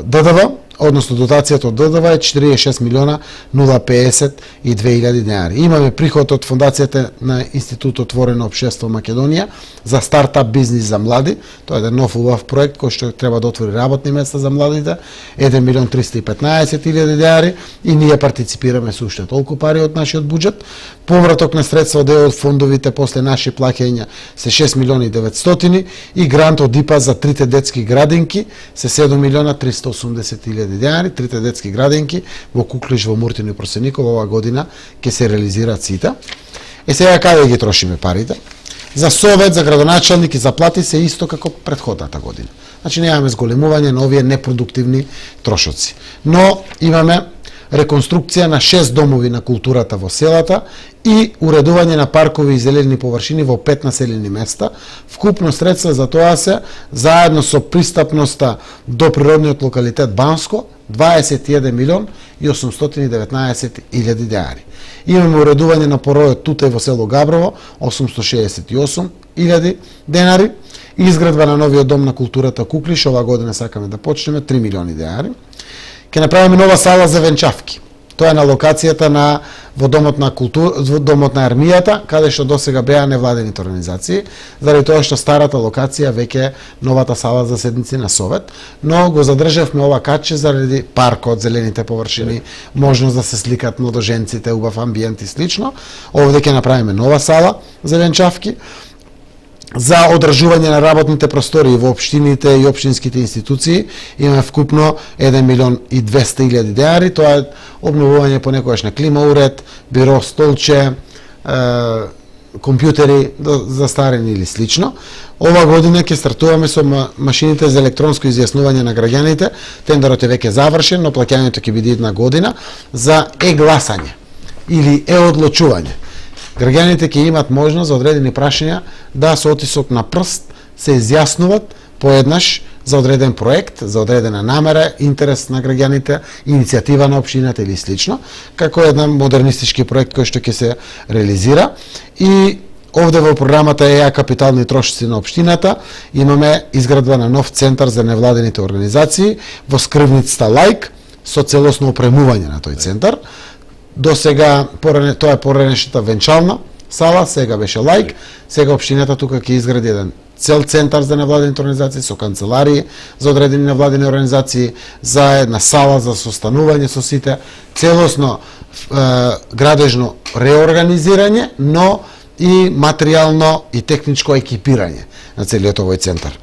ДДВ, односно дотацијата од ДДВ е 46 милиона 052.000 денари. Имаме приход од фондацијата на Институт Отворено општество Македонија за стартап бизнис за млади. Тоа е еден нов убав проект кој што треба да отвори работни места за младите, 1 милион 315.000 денари и ние партиципираме со уште толку пари од нашиот буџет. Повраток на средства од од фондовите после наши плаќања се 6 милиони 900 и грант од ИПА за трите детски градинки се 7 милиона 380.000 денари, трите детски градинки во Куклиш, во Муртино и Просеников оваа година ќе се реализираат сите. Сега каде ги трошиме парите? За совет, за градоначалник и за плати се исто како претходната година. Значи немаме зголемување на овие непродуктивни трошоци. Но имаме реконструкција на 6 домови на културата во селата и уредување на паркови и зелени површини во 5 населени места. Вкупно средства за тоа се, заедно со пристапноста до природниот локалитет Банско, 21 милион и 819 илјади денари. Имаме уредување на поројот Тутеј во село Габрово, 868 илјади денари. Изградба на новиот дом на културата Куклиш, ова година сакаме да почнеме, 3 милиони денари. Ке направиме нова сала за венчавки. Тоа е на локацијата на во домот на домот на армијата, каде што досега беа невладените организации, заради тоа што старата локација веќе новата сала за седници на совет, но го задржавме ова каче заради паркот, зелените површини, можност да се сликат младоженците, убав амбиент и слично. Овде ќе направиме нова сала за венчавки. За одржување на работните простори во општините и општинските институции имаме вкупно 1 милион и 200 илјади денари. Тоа е обновување понекогаш на клима уред, биро, столче, компјутери застарени или слично. Ова година ќе стартуваме со машините за електронско изјаснување на граѓаните. Тендерот е веќе завршен, но плаќањето ќе биде една година за е-гласање или е-одлучување. Граѓаните ќе имат можност за одредени прашања да со отисок на прст се изјаснуваат поеднаш за одреден проект, за одредена намера, интерес на граѓаните, иницијатива на општината или слично, како еден модернистички проект кој што ќе се реализира. И овде во програмата ЕА капитални трошоци на општината имаме изградба на нов центар за невладените организации во скрвницата Лајк со целосно опремување на тој центар. До сега тоа е поранешната венчална сала, сега беше Лајк, сега општината тука ќе изгради еден цел центар за невладените организации со канцеларии за одредени невладени организации, за една сала за состанување со сите, целосно градежно реорганизирање, но и материјално и техничко екипирање на целиот овој центар.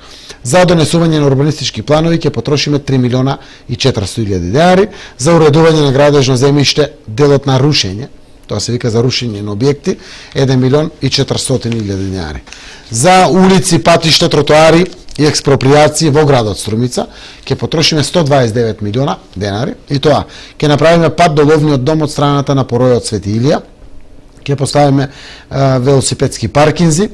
За донесување на урбанистички планови ќе потрошиме 3 милиона и 400 илјади денари, за уредување на градежно земјиште делот на рушење, тоа се вика за рушење на објекти, 1 милион и 400 илјади денари. За улици, патишта, тротоари и експропријации во градот Струмица ќе потрошиме 129 милиона денари, и тоа ќе направиме пат до ловниот дом од страната на поројот Свети Илија, ќе поставиме велосипедски паркинзи,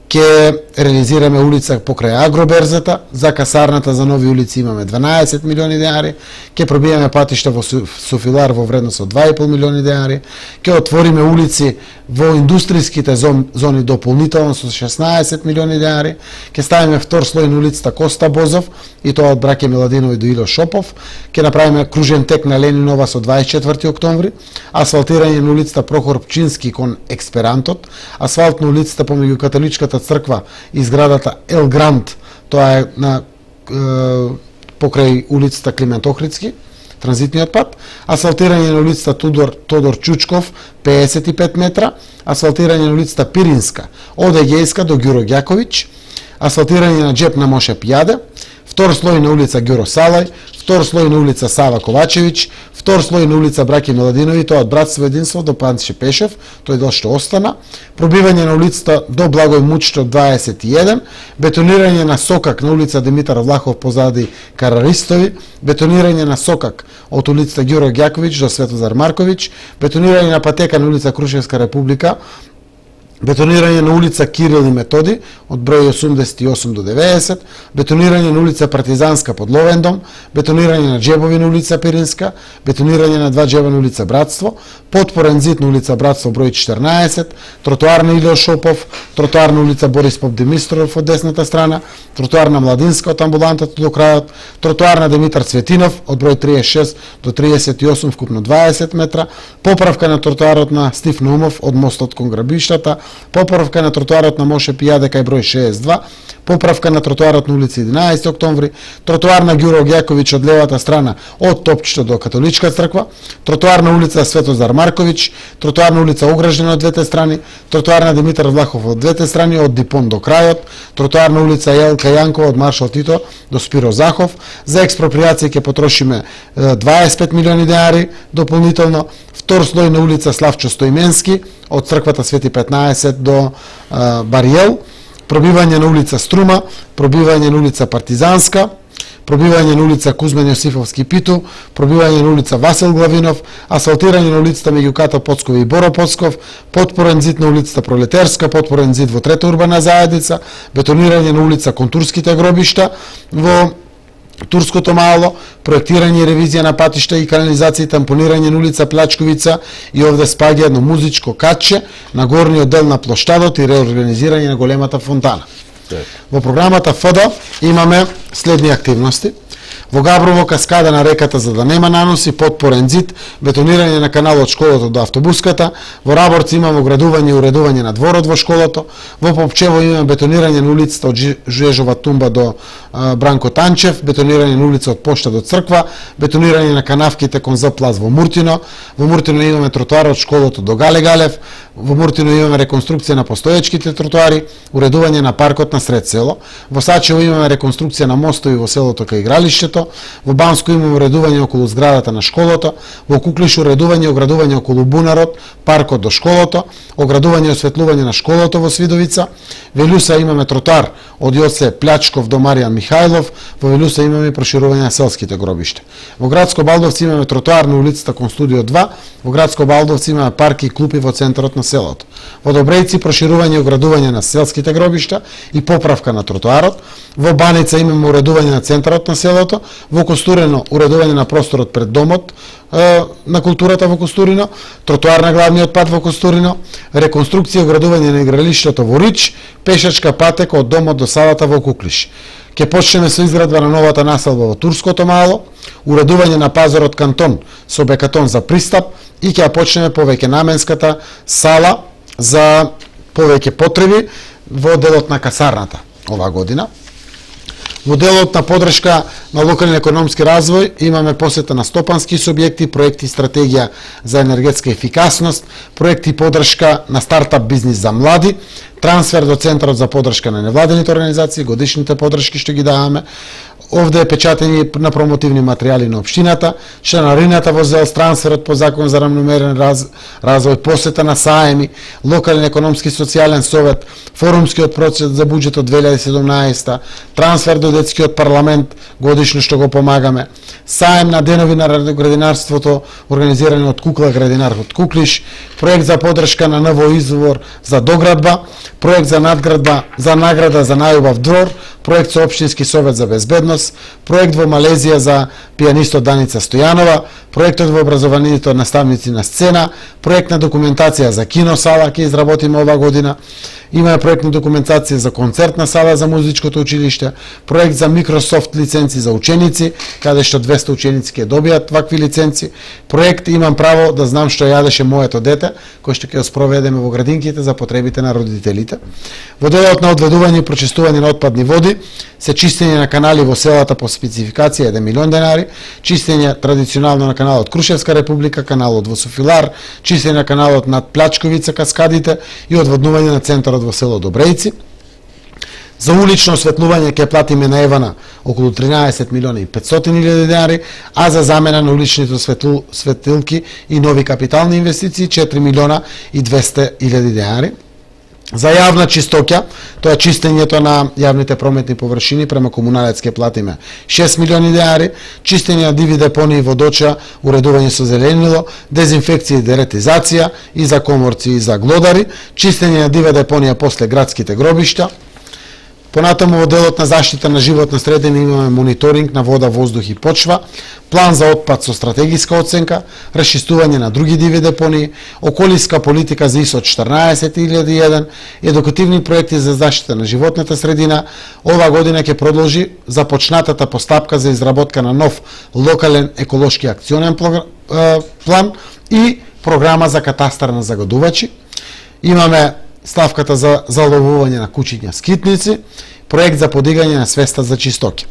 ќе реализираме улица покрај Агроберзата, за касарната за нови улици имаме 12 милиони денари, ќе пробиеме патишта во Софилар во вредност од 2,5 милиони денари, ќе отвориме улици во индустријските зони дополнително со 16 милиони денари, ќе ставиме втор слој на улицата Коста Бозов и тоа од браќа Миладинови до Ило Шопов, ќе направиме кружен тек на Ленинова со 24 октомври, асфалтирање на улицата Прохор Пчински кон Експерантот, асфалт на улицата помеѓу Католичката црква и зградата Ел Грант, тоа е на покрај улицата Климент Охридски, транзитниот пат, асфалтирање на улицата Тодор Чучков 55 метра, асфалтирање на улицата Пиринска од Егејска до Ѓуро Ѓаковиќ, асфалтирање на джеп на Моше Пјаде, втор слој на улица Ѓуро Салај, втор слој на улица Сава Ковачевиќ, втор слој на улица Браќа Миладинови, тоа од Братство единство до Панче Пешев, тој дел што остана, пробивање на улицата до Благој Мучто 21, бетонирање на сокак на улица Димитар Влахов позади Караристови, бетонирање на сокак од улицата Ѓуро Ѓаковиќ до Светозар Марковиќ, бетонирање на патека на улица Крушевска Република, бетонирање на улица Кирил и Методи од број 88 до 90, бетонирање на улица Партизанска под Ловендом, бетонирање на джебови на улица Пиринска, бетонирање на 2 джеба на улица Братство, подпорен зид на улица Братство број 14, тротоар на Илио Шопов, тротоар на улица Борис Попдимистров од десната страна, тротоар на Младинска од амбулантата до крајот, тротоар на Димитар Цветинов од број 36 до 38, вкупно 20 метра, поправка на тротоарот на Стив Наумов од мостот кон грабиштата, поправка на тротоарот на Моше Пијаде кај број 62, поправка на тротоарот на улица 11 октомври, тротоар на Ѓуро Ѓаковиќ од левата страна од Топчето до Католичка црква, тротоар на улица Светозар Марковиќ, тротоар на улица Ограждена од двете страни, тротоар на Димитар Влахов од двете страни од Дипон до крајот, тротоар на улица Елка Јанкова од Маршал Тито до Спиро Захов. За експропријација ќе потрошиме 25 милиони денари дополнително, втор слој на улица Славчо Стоименски од црквата Свети 15 до Бариел, пробивање на улица Струма, пробивање на улица Партизанска, пробивање на улица Кузмен Јосифовски Питу, пробивање на улица Васил Главинов, асфалтирање на улицата меѓу Ката Поцкови и Боро Поцков, потпорен зид на улицата Пролетерска, потпорен зид во трета урбана заедница, бетонирање на улица Контурските гробишта во Турското мало, проектирање и ревизија на патишта и канализација, тампонирање на улица Плачковица и овде спаѓа едно музичко катче на горниот дел на плоштадот и реорганизирање на големата фонтана. Во програмата ФД имаме следни активности. Во Габрово каскада на реката за да нема наноси, потпорен зид, бетонирање на каналот од школото до автобуската, во Раборци имаме оградување и уредување на дворот во школото, во Попчево имаме бетонирање на улицата од Жежова тумба до Бранко Танчев, бетонирање на улица од Пошта до црква, бетонирање на канавките кон Плаз во Муртино имаме тротоар од школото до Гале Галев, во Муртино имаме реконструкција на постоечките тротоари, уредување на паркот на сред село, во Сачево имаме реконструкција на мостови во селото кај игралиштето, во Банско имаме уредување околу зградата на школото, во Куклиш уредување и оградување околу бунарот, паркот до школото, оградување и осветлување на школото во Свидовица, во Илуса имаме тротоар од Јоце Плячков до Маријан Михајлов, во Илуса имаме проширување на селските гробишта. Во Градско Балдовци имаме тротоар на улицата кон Студио 2, во Градско Балдовци имаме парки и клупи во центарот на селото. Во Добрејци проширување и оградување на селските гробишта и поправка на тротоарот, во Баница имаме уредување на центарот на селото, во Костурино уредување на просторот пред домот на културата во Костурино, тротоар на главниот пат во Костурино, реконструкција и оградување на игралиштето во Рич, пешачка патека од домот до салата во Куклиш. Ке почнеме со изградба на новата населба во Турското мало, уредување на пазарот Кантон со бекатон за пристап и ќе почнеме повеќе наменската сала за повеќе потреби во делот на касарната оваа година. Во делот на подршка на локален економски развој имаме посета на стопански субјекти, проекти и стратегија за енергетска ефикасност, проекти и подршка на стартап бизнис за млади, трансфер до Центарот за подршка на невладените организации, годишните подршки што ги даваме. Овде е печатени на промотивни материјали на општината, членарината во ЗЕЛС, трансферот по закон за рамномерен развој, посета на саеми, локален економски и социјален совет, форумскиот процес за буџетот 2017, трансфер до детскиот парламент годишно што го помагаме, саем на денови на градинарството организирани од Кукла градинар од Куклиш, проект за подршка на НВО извор за доградба, проект за награда за најубав двор, проект со општински совет за безбедност, проект во Малезија за пијанистот Даница Стојанова, проектот во образованието наставници на сцена, проект на документација за киносала ќе изработиме оваа година, имаме проектна документација за концертна сала за музичкото училиште, проект за Microsoft лиценци за ученици, каде што 200 ученици ќе добијат вакви лиценци, проект имам право да знам што јадеше моето дете, кој што ќе го спроведеме во градинките за потребите на родителите. Во делот на одведување и прочистување на отпадни води, се чистење на канали во селата по спецификација 1 милион денари, чистење традиционално на каналот Крушевска република, каналот во Софилар, чистење на каналот над Плачковица, каскадите и одводнување на центарот во село Добрејци. За улично осветлување ќе платиме на Евана околу 13 милиони и 500 илјади денари, а за замена на уличните светилки и нови капитални инвестиции 4 милиона и 200 илјади денари. За јавна чистоќа, тоа е чистењето на јавните прометни површини према комуналец ќе платиме 6 милиони денари, чистење на диви депонии водоча, уредување со зеленило, дезинфекција и деретизација и за коморци и за глодари, чистење на дива депонија после градските гробишта. Понатаму во делот на заштита на животна средина имаме мониторинг на вода, воздух и почва, план за отпад со стратегиска оценка, расчистување на други диви депонии, околиска политика за ИСО 14001, едукативни проекти за заштита на животната средина. Ова година ќе продолжи започнатата постапка за изработка на нов локален еколошки акционен план и програма за катастар на загадувачи. Имаме ставката за заловување на кучиња скитници, проект за подигање на свеста за чистоќа.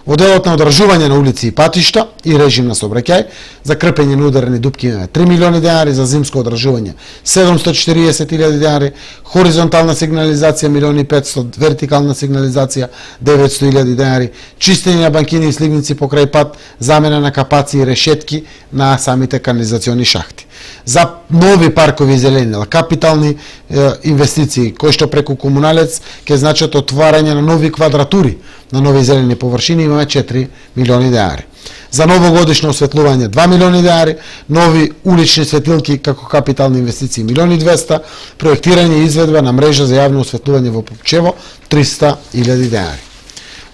Во делот на одржување на улици и патишта и режим на сообраќај, за крпење на ударени дупки имаме 3 милиони денари, за зимско одржување 740 илјади денари, хоризонтална сигнализација 1.500.000, вертикална сигнализација 900 илјади денари, чистење на банкини и сливници покрај пат, замена на капаци и решетки на самите канализациони шахти. За нови паркови зеленила, капитални инвестиции кои што преку комуналец ќе значат отварање на нови квадратури на нови зелени површини, имаме 4 милиони денари. За новогодишно осветлување 2 милиони денари, нови улични светилки како капитални инвестиции 1.200.000, проектирање и изведба на мрежа за јавно осветлување во Попчево 300.000 денари.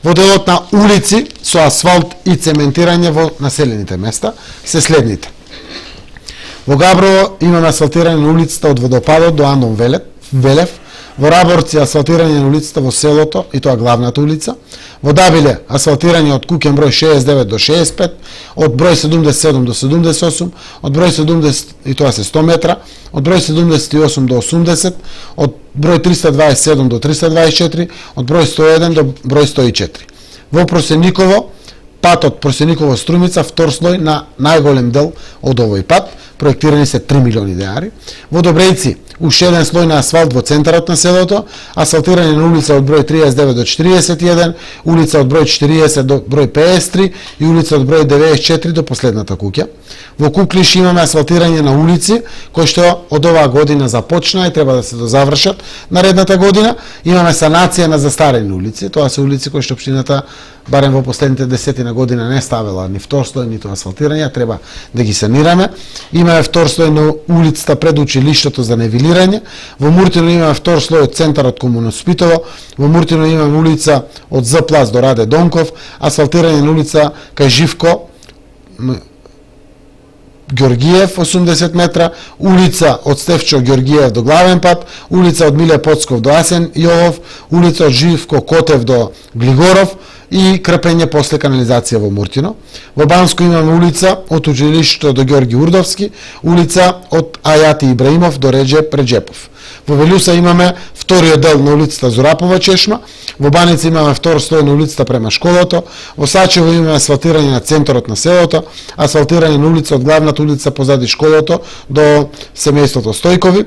Во делот на улици со асфалт и цементирање во населените места се следните. Во Габрово имаме асфалтирање на улицата од водопадот до Андон Велев, во Раборци асфалтирање на улицата во селото, и тоа главната улица, во Дабиле асфалтирање од куќен број 69 до 65, од број 77 до 78, од број 70, и тоа се 100 метра, од број 78 до 80, од број 327 до 324, од број 101 до број 104. Во Просениково, патот Просениково-Струмица, втор слој на најголем дел од овој пат, проектирани се 3 милиони денари. Во Добрејци, уште еден слој на асфалт во центарот на селото, асфалтирање на улица од број 39 до 41, улица од број 40 до број 53 и улица од број 94 до последната куќа. Во Куклиш имаме асфалтирање на улици кои што од оваа година започна и треба да се дозавршат наредната година. Имаме санација на застарени улици, тоа се улици кои што општината барем во последните 10 година не ставила ни втор слој, ниту асфалтирање, треба да ги санираме. Имаме втор слој на улицата пред училиштето за невилирање. Во Муртино имаме втор слој од центарот кон Моноспитово. Во Муртино имаме улица од З-плац до Раде Донков, асфалтирање на улица кај Живко Георгиев 80 метра, улица од Стефчо Георгиев до главен пат, улица од Миле Поцков до Асен Јовов, улица од Живко Котев до Глигоров и крпење после канализација во Муртино. Во Банско имаме улица од училиштето до Георги Урдовски, улица од Ајати Ибраимов до Реджеп Реджепов. Во Велуса имаме вториот дел на улицата Зурапова Чешма, во Баница имаме втор слој на улицата према школото, во Сачево имаме асфалтирање на центарот на селото, асфалтирање на улица од главната улица позади школото до семејството Стојкови.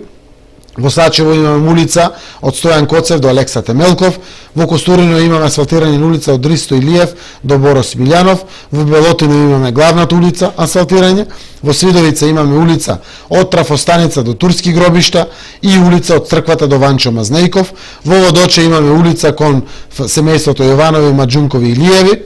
Во Сачево имаме улица од Стојан Коцев до Алекса Темелков, во Костурино имаме асфалтирање на улица од Ристо Илиев до Борос Милјанов, во Белотино имаме главната улица асфалтирање, во Свидовица имаме улица од Трафостаница до Турски гробишта и улица од црквата до Ванчо Мазнејков, во Водоче имаме улица кон семејството Јованови, Маџункови и Илиеви.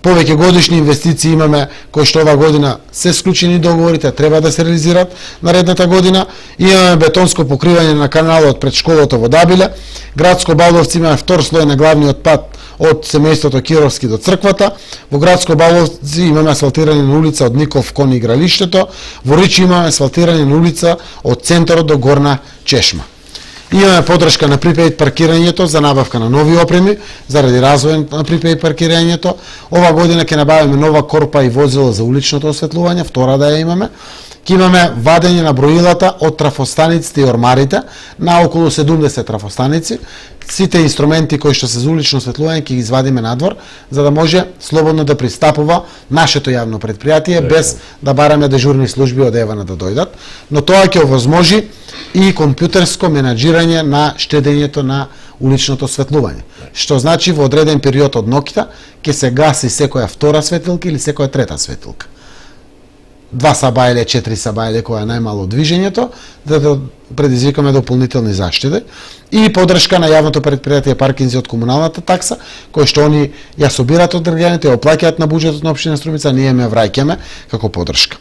Повеќе годишни инвестиции имаме кои што ова година се склучени договорите, треба да се реализираат наредната година. Имаме бетонско покривање на каналот пред школото во Дабиле. Градско Баловци имаме втор слој на главниот пат од семејството Кировски до црквата. Во Градско Баловци имаме асфалтирање на улица од Ников кон игралиштето. Во Ричи имаме асфалтирање на улица од центарот до Горна Чешма. Имаме подршка на припејд паркирањето за набавка на нови опреми заради развој на припејд паркирањето. Ова година ќе набавиме нова корпа и возила за уличното осветлување, втора да ја имаме. Ќе имаме вадење на броилата од трафостаниците и ормарите на околу 70 трафостаници. Сите инструменти кои што се за улично осветлување ќе ги извадиме надвор, за да може слободно да пристапува нашето јавно предпријатие без да бараме дежурни служби од Евана да дојдат, но тоа ќе овозможи и компјутерско менаџирање на штедењето на уличното осветлување. Што значи во одреден период од ноќта ќе се гаси секоја втора светилка или секоја трета светилка. 2 сабајле, 4 сабајле која е најмало движењето, да предизвикаме дополнителни заштеди и подршка на јавното предпријатие паркинзи од комуналната такса, кој што они ја собираат од граѓаните, ја оплаќаат на буџетот на општина Струмица, ние ја враќаме како подршка.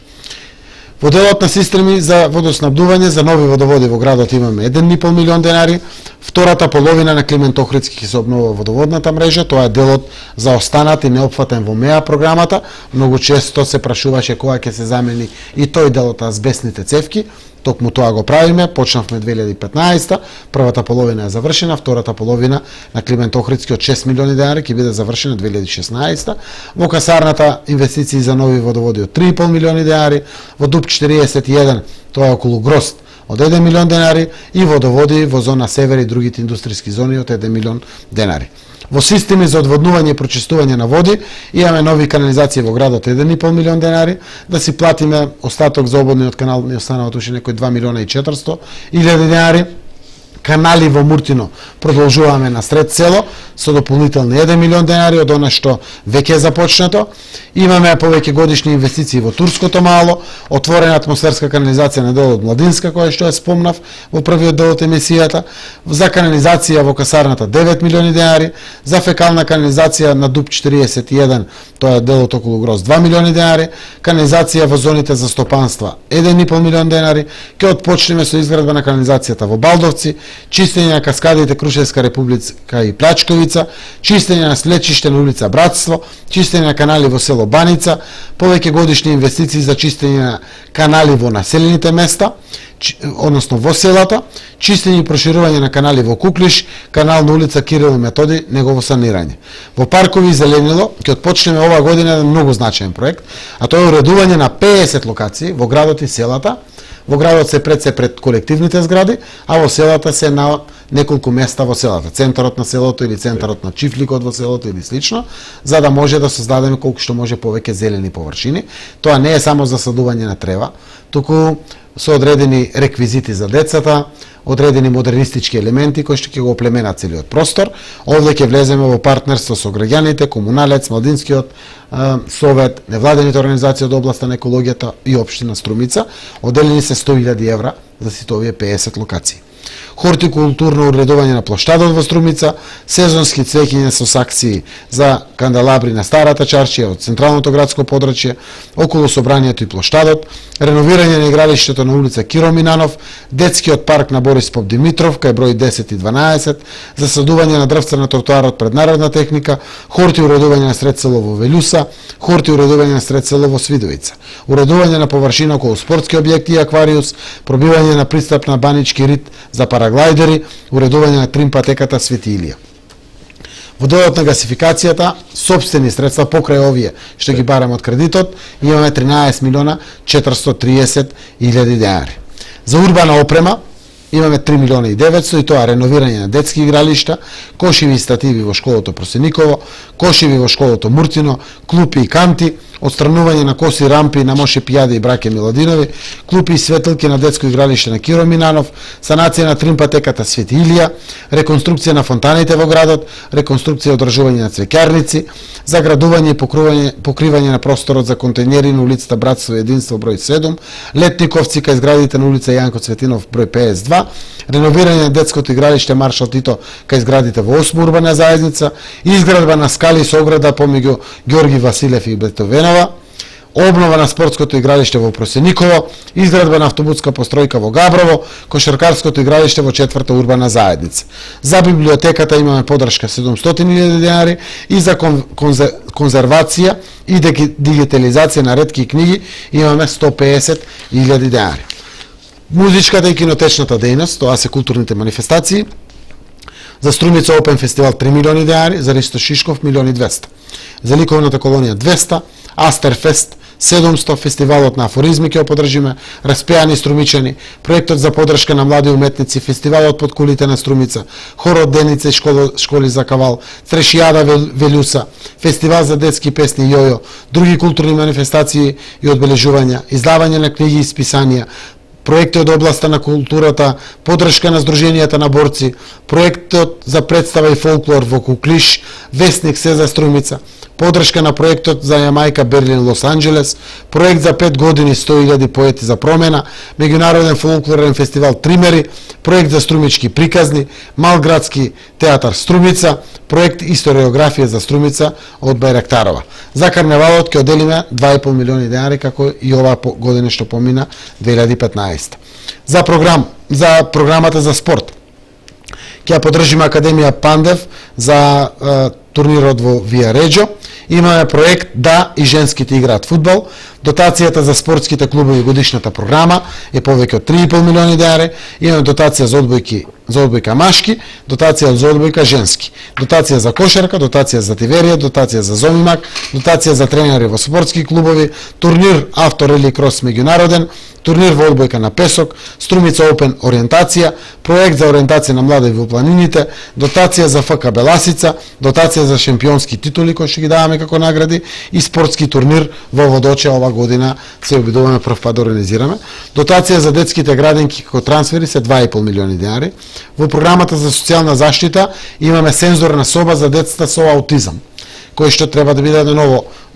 Во делот на системи за водоснабдување за нови водоводи во градот имаме 1,5 милион денари. Втората половина на Климент Охридски ќе се обновува водоводната мрежа, тоа е делот за останат и неопфатен во МЕА програмата. Многу често се прашуваше кога ќе се замени и тој дел од азбестните цевки. Токму тоа го правиме, почнавме 2015, првата половина е завршена, втората половина на Климент Охридски од 6 милиони денари ќе биде завршена 2016. Во касарната инвестиции за нови водоводи од 3,5 милиони денари, во Дуб 41, тоа е околу Грост од 1 милион денари и водоводи во зона Север и другите индустријски зони од 1 милион денари. Во системи за одводнување и прочистување на води имаме нови канализации во градот 1,5 милион денари, да си платиме остаток за ободниот канал, ни останаат уште некои 2 милиона и 400 илјади денари. канали во Муртино продолжуваме на сред село со дополнителни 1 милион денари од она што веќе е започнато. Имаме повеќе годишни инвестиции во Турското мало, отворена атмосферска канализација на делот Младинска, која што ја спомнав во првиот дел од емисијата, за канализација во касарната 9 милиони денари, за фекална канализација на Дуб 41, тоа е делот околу Гроз 2 милиони денари, канализација во зоните за стопанства 1,5 милион денари, ќе отпочнеме со изградба на канализацијата во Балдовци, чистење на каскадите Крушевска република и Плачковица, чистење на слечиште на улица Братство, чистење на канали во село Баница, повеќе годишни инвестиции за чистење на канали во населените места, односно во селата, чистење и проширување на канали во Куклиш, канал на улица Кирил и Методи, негово санирање. Во паркови и зеленило ќе отпочнеме оваа година еден многу значаен проект, а тоа е уредување на 50 локации во градот и селата. Во градот се пред колективните згради, а во селата се на неколку места во селата, центарот на селото или центарот на чифликот во селото или слично, за да може да создадеме колку што може повеќе зелени површини. Тоа не е само засадување на трева, туку со одредени реквизити за децата, одредени модернистички елементи кои што ќе го оплеменат целиот простор. Овде ќе влеземе во партнерство со граѓаните, Комуналец, Младинскиот совет, невладените организации од областа на екологијата и општина Струмица. Оделени се 100.000 евра за сите овие 50 локации. Хортикултурно уредување на плоштадот во Струмица, сезонски цвеќење со акции за канделабри на старата чаршија од централното градско подрачје, околу собранието и плоштадот, реновирање на игралиштето на улица Киро Минанов, детскиот парк на Борис Поп Димитров, кај број 10 и 12, засадување на дрвца на тротоарот пред Народна техника, хорти уредување на сред село во Велјуса, хорти уредување на сред село во Свидовица, уредување на површина околу спортски објекти и аквариус, пробивање на пристап на банички рид за параглайдери, уредување на трим патеката Свети Илија. Во делот на гасификацијата, сопствени средства покрај овие што ги бараме од кредитот, имаме 13 милиона 430 илјади денари. За урбана опрема имаме 3 милиона и 900 и тоа реновирање на детски игралишта, кошеви и стативи во школото Просениково, кошеви во школото Муртино, клупи и канти, отстранување на коси рампи на Моше Пијаде и Браке Миладинови, клупи и светилки на детско игралиште на Киро Минанов, санација на трим патеката Свети Илија, реконструкција на фонтаните во градот, реконструкција и одржување на цвеќарници, заградување и покривање на просторот за контејнери на улицата Братство и Единство број 7, летниковци кај зградите на улица Јанко Цветинов број 52, реновирање на детското игралиште Маршал Тито кај зградите во 8 урбана заедница, изградба на скали со ограда помеѓу Ѓорги Василев и Бетовенова, обнова на спортското игралиште во Просениково, изградба на автобуска постројка во Габрово, кошаркарското игралиште во 4-та урбана заедница. За библиотеката имаме подршка 700.000 денари и за конзервација и дигитализација на ретки книги имаме 150.000 денари. Музичката и кинотечната дејност, тоа се културните манифестации. За Струмица Опен фестивал 3 милиони денари, за Ристо Шишков 1.200.000. За ликовната колонија 200, Астерфест 700, фестивалот на афоризми ќе подржиме, Распеани струмичани, проектот за подршка на млади уметници, фестивалот под кулите на Струмица, хорот Деница и школи за кавал, Трешијада Велјуса, фестивал за детски песни Јојо, други културни манифестации и одбележувања, издавање на книги и списанија, проекти од областа на културата, подршка на Сдруженијата на борци, проектот за представа и фолклор во Куклиш, Вестник се за Струмица, подршка на проектот за Јамајка, Берлин, Лос Анџелес, проект за 5 години 100.000 поети за промена, меѓународен фолклорен фестивал Тримери, проект за струмички приказни, Малградски театар Струмица, проект историографија за Струмица од Бајрактарова. За карневалот ќе оделиме 2,5 милиони денари како и оваа година што помина 2015. За програмата за спорт ќе подржиме Академија Пандев за турнирот во Вија Реџо. Имаме проект да и женските играат фудбал. Дотацијата за спортските клубови годишната програма е повеќе од 3,5 милиони денари. Имаме дотација за одбојка машки, дотација за одбојка женски, дотација за кошарка, дотација за тиверија, дотација за зомимак, дотација за тренери во спортски клубови, турнир авторели крос меѓународен, турнир во одбојка на песок, Струмица Опен ориентација, проект за ориентација на млади во планините, дотација за ФК Беласица, дотација за шампионски титули кои што ги даваме како награди и спортски турнир во Водоче ова година се обидуваме прв пат да организираме. Дотација за детските градинки како трансфери се 2,5 милиони денари. Во програмата за социјална заштита имаме сензорна соба за децата со аутизам, кој што треба да биде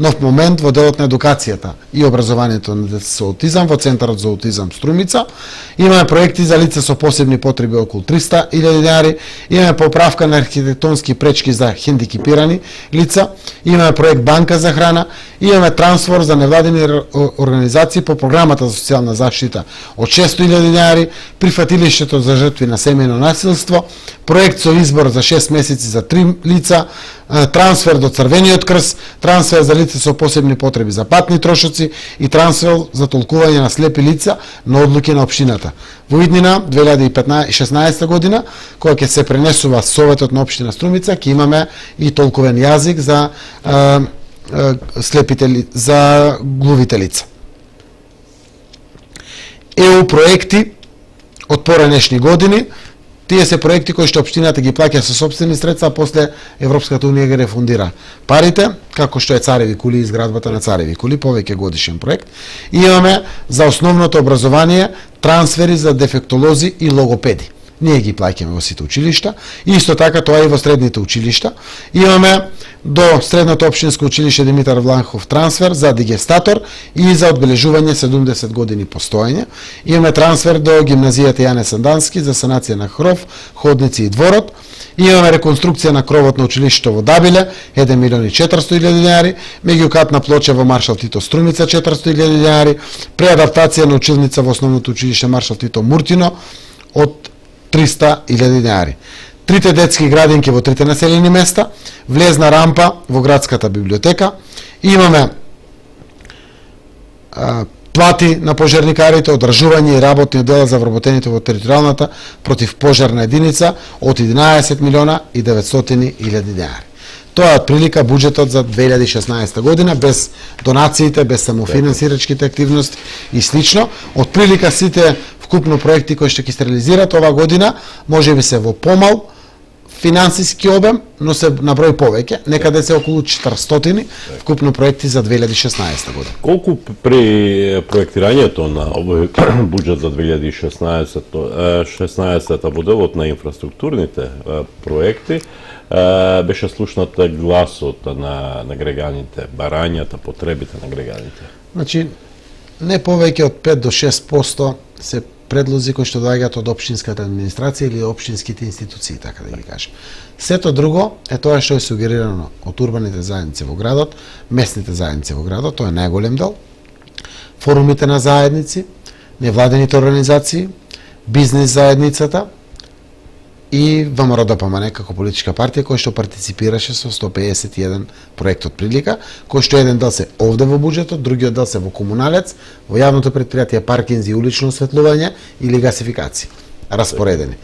нов момент во делот на едукацијата и образованието на деца со аутизам во Центарот за аутизам Струмица. Имаме проекти за лица со посебни потреби околу 300.000 денари, имаме поправка на архитектонски пречки за хендикипирани лица, имаме проект банка за храна, имаме трансфер за невладини организации по програмата за социјална заштита од 600.000 денари, прифатилиштето за жртви на семејно насилство, проект со избор за 6 месеци за 3 лица, трансфер до Црвениот крст, трансфер за лица со посебни потреби за патни трошоци и трансфер за толкување на слепи лица на одлуки на општината. Во иднина 2016 година, кога ќе се пренесува Советот на општина Струмица, ќе имаме и толковен јазик за слепите за глувите лица. ЕУ проекти од поранешни години. Тие се проекти кои што општината ги плаќа со сопствени средства, а после Европската унија ги рефундира парите, како што е Цареви кули, изградбата на Цареви кули, повеќе годишен проект. И имаме за основното образование трансфери за дефектолози и логопеди. Ние ги плаќаме во сите училишта, и исто така тоа и во средните училишта. Имаме до средното општинско училиште Димитар Вланхов трансфер за дигестатор и за одбележување 70 години постоење. Имаме трансфер до гимназијата Јане Сандански за санација на кров, ходници и дворот. Имаме реконструкција на кровот на училиштето во Дабиле, 1.400.000 денари, меѓукатна плоча во Маршал Тито Струмица, 400.000 денари, преадаптација на училница во основното училиште Маршал Тито Муртино од 300.000 денари. Трите детски градинки во трите населени места, влезна рампа во градската библиотека. Имаме плати на пожарникарите, одржување и работни дела за вработените во територијалната противпожарна единица од 11.900.000 денари. Тоа е отприлика буџетот за 2016 година, без донациите, без самофинансирачките активности и слично. Отприлика сите вкупно проекти кои што ќе се реализираат ова година, може би се во помал финансиски обем, но се наброј повеќе, некаде се околу 400 вкупно проекти за 2016 година. Колку при проектирањето на овој буџет за 2016 во делот на инфраструктурните проекти беше слушната гласот на граѓаните, барањата, потребите на граѓаните? Значи, не повеќе од 5 до 6% се предлози кои што доаѓаат од општинската администрација или општинските институции, така да ги кажем. Сето друго е тоа што е сугерирано од урбаните заедници во градот, местните заедници во градот, тоа е најголем дел, форумите на заедници, невладените организации, бизнис заедницата и ВМРО-ДПМН како политичка партија која што партиципираше со 151 проект од прилика, кој што еден дел се овде во буџетот, другиот дел се во комуналец, во јавното претпријатие паркинзи и улично осветлување или гасификација, распоредени.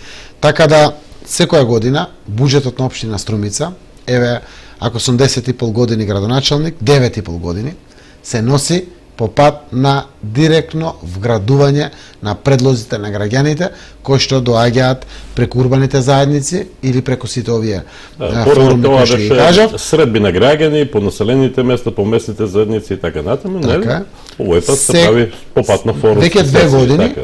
Така да секоја година буџетот на општина Струмица, еве ако сум 10,5 години градоначалник, 9,5 години се носи по пат на директно вградување на предлозите на граѓаните кои што доаѓаат преку урбаните заедници или преку сите овие форуми кои што ги кажав. Средби на граѓани по населените места, по местните заедници и така натаму, нели? Овој пат се прави по пат на форум. Веќе 2 години,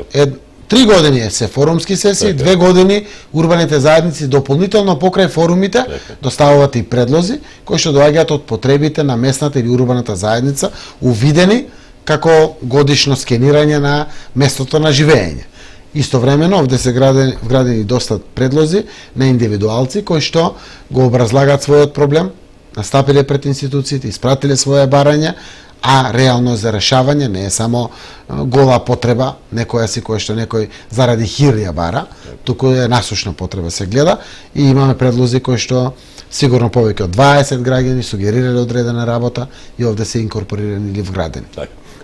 3 години се форумски сесии, 2 години урбаните заедници дополнително покрај форумите доставуваат и предлози кои што доаѓаат од потребите на местната или урбаната заедница, увидени како годишно скенирање на местото на живење. Истовремено, овде се вградени доста предлози на индивидуалци кои што го образлагаат својот проблем, настапиле пред институциите, испратиле своја барање, а реално за решавање не е само гола потреба, некоја си која што некој заради хирја бара, туку е насушна потреба се гледа и имаме предлози кои што сигурно повеќе од 20 граѓани сугерирале одредена работа и овде се инкорпорирани или вградени.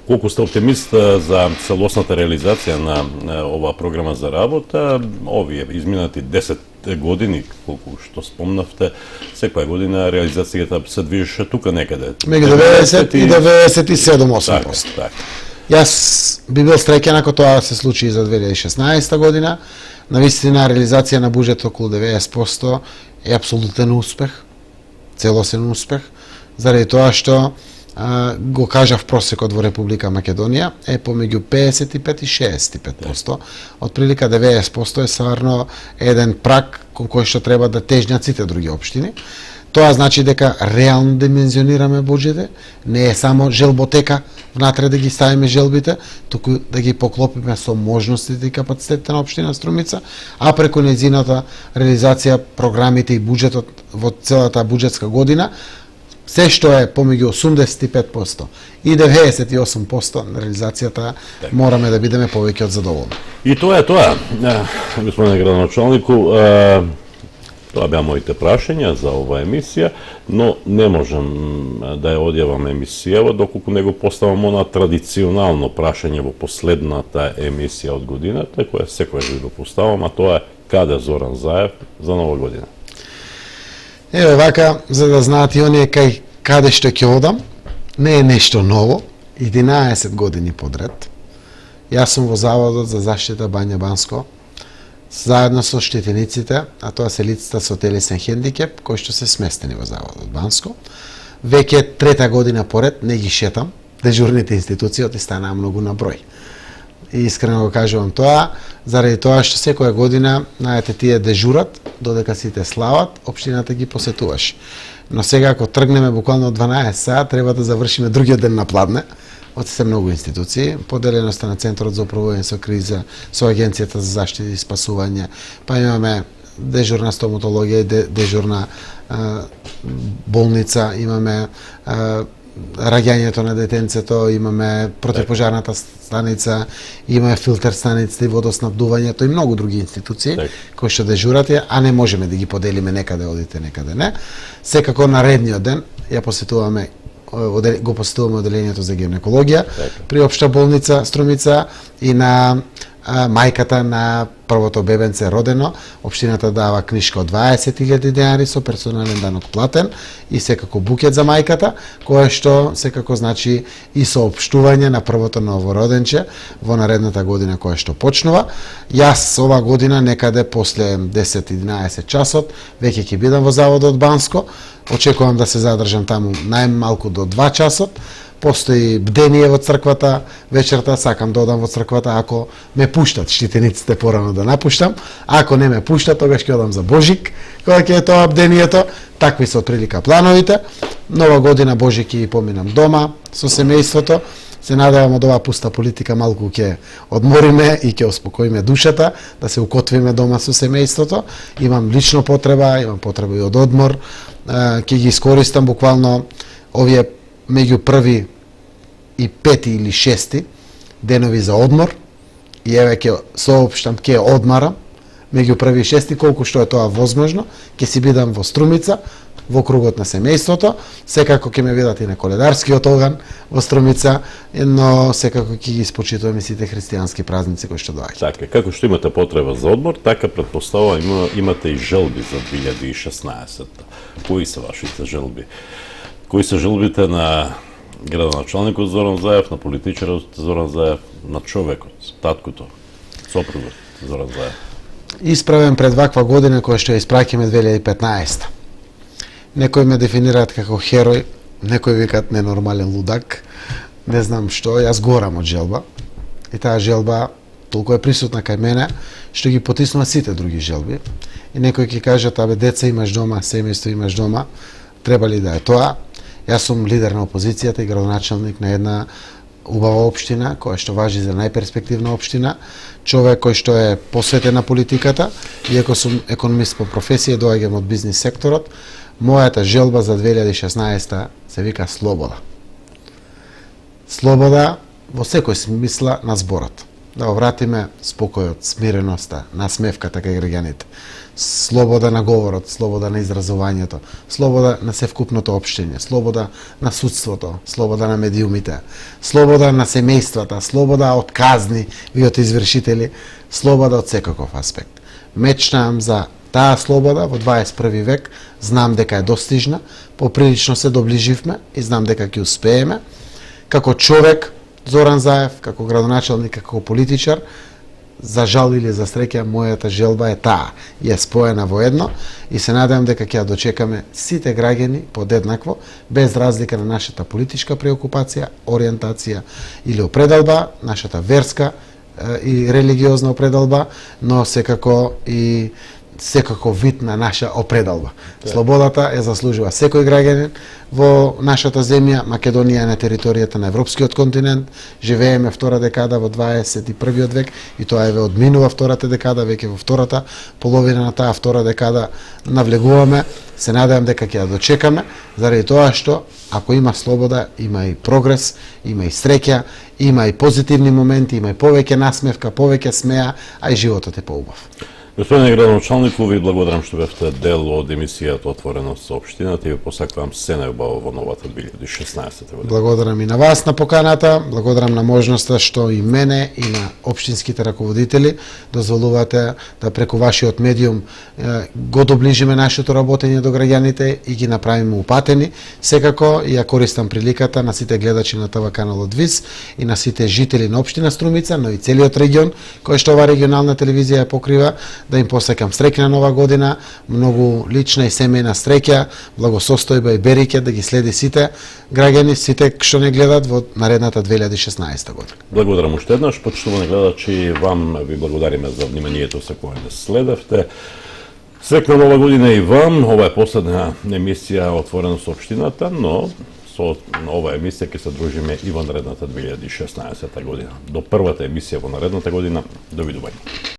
Колку сте оптимист за целосната реализација на оваа програма за работа, овие изминати 10 години, колку што спомнавте, секоја година реализацијата се движеше тука некаде. Меѓу 90 и 97-8%. Јас би бил среќен ако тоа се случи и за 2016 година. Навистина реализација на буџет околу 90% е апсолутен успех, целосен успех, заради тоа што го кажав просекот во Република Македонија е помеѓу 55 и 65%. Од прилика 90% е стварно еден праг кој што треба да тежнат сите други општини. Тоа значи дека реално димензионираме буџете, не е само желботека внатре да ги ставиме желбите, туку да ги поклопиме со можностите и капацитетите на општина Струмица, а преку нејзината реализација програмите и буџетот во целата буџетска година, се што е помеѓу 85% и 98% на реализацијата, мораме да бидеме повеќе од задоволни. И тоа е тоа, господине градоначалнику, тоа беа моите прашања за оваа емисија, но не можам да ја одјавам емисијава доколку не го поставам она традиционално прашање во последната емисија од годината, која секојаш ви го поставам, а тоа е каде Зоран Заев за нова година. Еве вака, за да знаат и оние каде што ќе одам, не е нешто ново, 11 години подред. Јас сум во Заводот за заштита Бања Банско, заедно со штетениците, а тоа се лицата со телесен хендикеп, кои што се сместени во Заводот Банско. Веќе трета година поред не ги шетам, дежурните институции станаа многу на број. И искрено го кажувам тоа, заради тоа што секоја година, знаете, тие дежурат, додека сите слават, општината ги посетуваш. Но сега, ако тргнеме буквално 12 саат, треба да завршиме другиот ден на пладне, од се многу институции, поделеноста на Центарот за управување со криза, со Агенцијата за заштита и спасување, па имаме дежурна стоматологија, дежурна болница, имаме раѓањето на детенцето, имаме противпожарната станица, имаме филтер станицата и водоснабдувањето и многу други институции кои што дежурат, а не можеме да ги поделиме некаде одите, некаде не. Секако наредниот ден ја посетуваме го посетуваме оделението за гинекологија при Општа болница Струмица и на мајката на првото бебенце родено. Општината дава книжка од 20.000 денари со персонален данок платен и секако букет за мајката, кое што секако значи и соопштување на првото новороденче во наредната година која што почнува. Јас ова година некаде после 10-11 часот веќе ќе бидам во Заводот Банско. Очекувам да се задржам таму најмалку до 2 часот. Постои бдение во црквата вечерта, сакам да одам во црквата ако ме пуштат штитениците порано да напуштам, ако не ме пуштат тогаш ќе одам за Божик, кога ќе е тоа бдението. Такви се отприлика плановите. Нова година Божик ќе поминам дома со семејството. Се надевам од оваа пуста политика малку ќе одмориме и ќе успокоиме душата, да се укотвиме дома со семејството. Имам лично потреба, имам потреба и од одмор. Ќе ги искористам буквално овие меѓу први и пети или шести денови за одмор и еве ќе соопштам, ќе одмарам меѓу први и шести колку што е тоа возможно, ќе си бидам во Струмица, во кругот на семејството, секако ќе ме видат и на коледарскиот оган во Струмица, но секако ќе ги испочитувам и сите христијански празници кои што доаѓаат. Така, како што имате потреба за одмор, така претпоставувам имате и желби за 2016. Кои се вашите желби? Кои се желбите на градоначалникот Зоран Заев, на политичарот Зоран Заев, на човекот, таткото, сопругот Зоран Заев? Исправен пред ваква година која што ја испраќаме 2015. Некои ме дефинираат како херој, некои викаат ненормален лудак, не знам што, јас горам од желба. И таа желба толку е присутна кај мене, што ги потиснува сите други желби. И некои ќе кажат, абе деца имаш дома, семејство имаш дома, треба ли да е тоа? Јас сум лидер на опозицијата и градоначалник на една убава општина, која што важи за најперспективна општина, човек кој што е посветен на политиката, иако сум економист по професија, доаѓам од бизнис секторот, мојата желба за 2016 се вика слобода. Слобода во секој смисла на зборот. Да вратиме спокојот, смиреноста, насмевката кај граѓаните. Слобода на говорот, слобода на изразувањето, слобода на севкупното општење, слобода на судството, слобода на медиумите, слобода на семејствата, слобода од казни и од извршители, слобода од секаков аспект. Мечтаам за таа слобода во 21 век, знам дека е достижна, поприлично се доближивме и знам дека ќе успееме. Како човек, Зоран Заев, како градоначалник, како политичар, за жал или за среќа, мојата желба е таа, е споена во едно и се надевам дека ќе ја дочекаме сите граѓани подеднакво, без разлика на нашата политичка преокупација, ориентација или определба, нашата верска и религиозна определба, но секако и секако вид на наша определба. Слободата ја заслужува секој граѓанин во нашата земја. Македонија е на територијата на европскиот континент. Живееме втора декада во 21 век и тоа еве одминува втората декада, веќе во втората половина на таа втора декада навлегуваме. Се надевам дека ќе ја дочекаме, заради тоа што ако има слобода, има и прогрес, има и среќа, има и позитивни моменти, има и повеќе насмевка, повеќе смеа, а и животот е поубав. Господине градоначалнику, ви благодарам што бевте дел од емисијата Отворено со општината и ви посакувам се најубаво во новата 2016 година. Благодарам и на вас на поканата, благодарам на можноста што и мене и на општинските раководители дозволувате да преку вашиот медиум го доближиме нашето работење до граѓаните и ги направиме упатени. Секако ја користам приликата на сите гледачи на ТВ каналот ВИС и на сите жители на општина Струмица, но и целиот регион кој што ова регионална телевизија ја покрива, да им посекам среќна нова година, многу лична и семејна среќа, благосостојба и береќе да ги следи сите граѓани, сите што не гледат во наредната 2016 година. Благодарам уште еднаш, почитувани гледачи, вам ви благодариме за вниманието со кое да следевте. Среќна нова година и вам. Ова е последна емисија Отворено со општината, но со ова емисија ќе се дружиме и во наредната 2016 година. До првата емисија во наредната година, довидување.